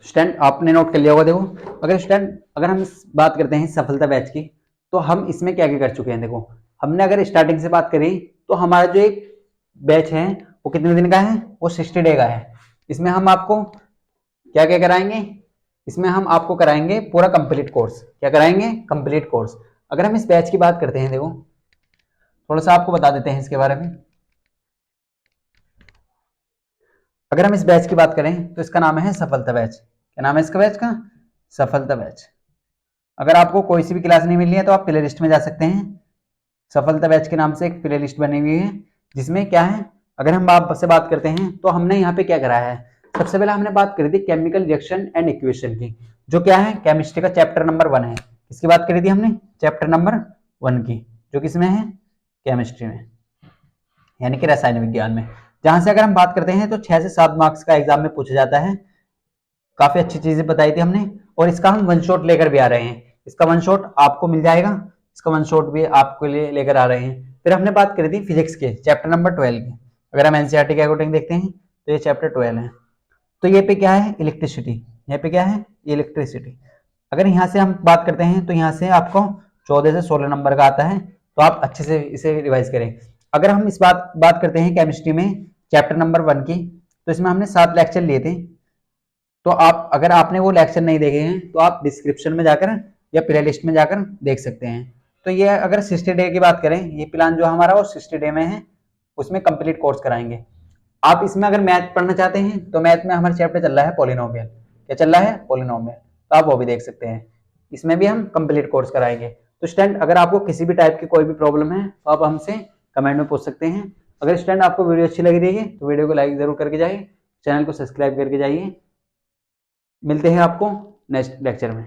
स्टूडेंट आपने नोट कर लिया होगा। देखो अगर हम बात करते हैं सफलता बैच की, तो हम इसमें क्या क्या कर चुके हैं। देखो हमने अगर स्टार्टिंग से बात करी तो हमारा जो एक बैच है वो कितने दिन का है, वो 60 डे का है। इसमें हम आपको क्या क्या कराएंगे, इसमें हम आपको कराएंगे पूरा कंप्लीट कोर्स। क्या कराएंगे, कंप्लीट कोर्स। अगर हम इस बैच की बात करते हैं, देखो थोड़ा सा आपको बता देते हैं इसके बारे में। अगर हम इस बैच की बात करें तो इसका नाम है सफलता बैच। क्या नाम है इसका बैच का, सफलता बैच। अगर आपको कोई सी भी क्लास नहीं मिल रही है तो आप प्ले लिस्ट में जा सकते हैं। सफलता बैच के नाम से एक प्ले लिस्ट बनी हुई है, जिसमें क्या है, अगर हम आपसे बात करते हैं तो हमने यहाँ पे क्या कराया है। सबसे पहले हमने बात करी थी केमिकल रिएक्शन एंड इक्वेशन की, जो क्या है केमिस्ट्री का चैप्टर नंबर 1 है। इसकी बात करी थी हमने चैप्टर नंबर 1 की, जो किसमें है केमिस्ट्री में, यानी कि रसायन विज्ञान में। जहां से अगर हम बात करते हैं तो 6 से 7 मार्क्स का एग्जाम में पूछा जाता है। काफी अच्छी चीजें बताई थी हमने, और इसका हम वन शॉट लेकर भी आ रहे हैं। इसका वन शॉट आपको मिल जाएगा, इसका वन शॉट भी आपके लिए लेकर आ रहे हैं। फिर हमने बात करी थी फिजिक्स के चैप्टर नंबर 12 की। अगर हम एनसीईआरटी के अकॉर्डिंग देखते हैं तो ये चैप्टर 12 है। तो ये पे क्या है इलेक्ट्रिसिटी, यहाँ पे क्या है इलेक्ट्रिसिटी। अगर यहाँ से हम बात करते हैं तो यहाँ से आपको 14 से 16 नंबर का आता है, तो आप अच्छे से इसे रिवाइज करें। अगर हम इस बात करते हैं केमिस्ट्री में चैप्टर नंबर 1 की, तो इसमें हमने 7 लेक्चर लिए थे। तो आप अगर आपने वो लेक्चर नहीं देखे हैं तो आप डिस्क्रिप्शन में जाकर या प्ले लिस्ट में जाकर देख सकते हैं। तो ये अगर 60 डे की बात करें, ये प्लान जो हमारा वो 60 डे में है, उसमें कंप्लीट कोर्स कराएंगे। आप इसमें अगर मैथ पढ़ना चाहते हैं तो मैथ में हमारा चैप्टर चल रहा है पॉलिनोमियल। क्या चल रहा है पॉलिनोमियल, तो आप वो भी देख सकते हैं। इसमें भी हम कंप्लीट कोर्स कराएंगे। तो स्टूडेंट अगर आपको किसी भी टाइप की कोई भी प्रॉब्लम है तो आप हमसे कमेंट में पूछ सकते हैं। अगर स्टूडेंट आपको वीडियो अच्छी लगी रही है तो वीडियो को लाइक जरूर करके जाइए, चैनल को सब्सक्राइब करके जाइए। मिलते हैं आपको नेक्स्ट लेक्चर में।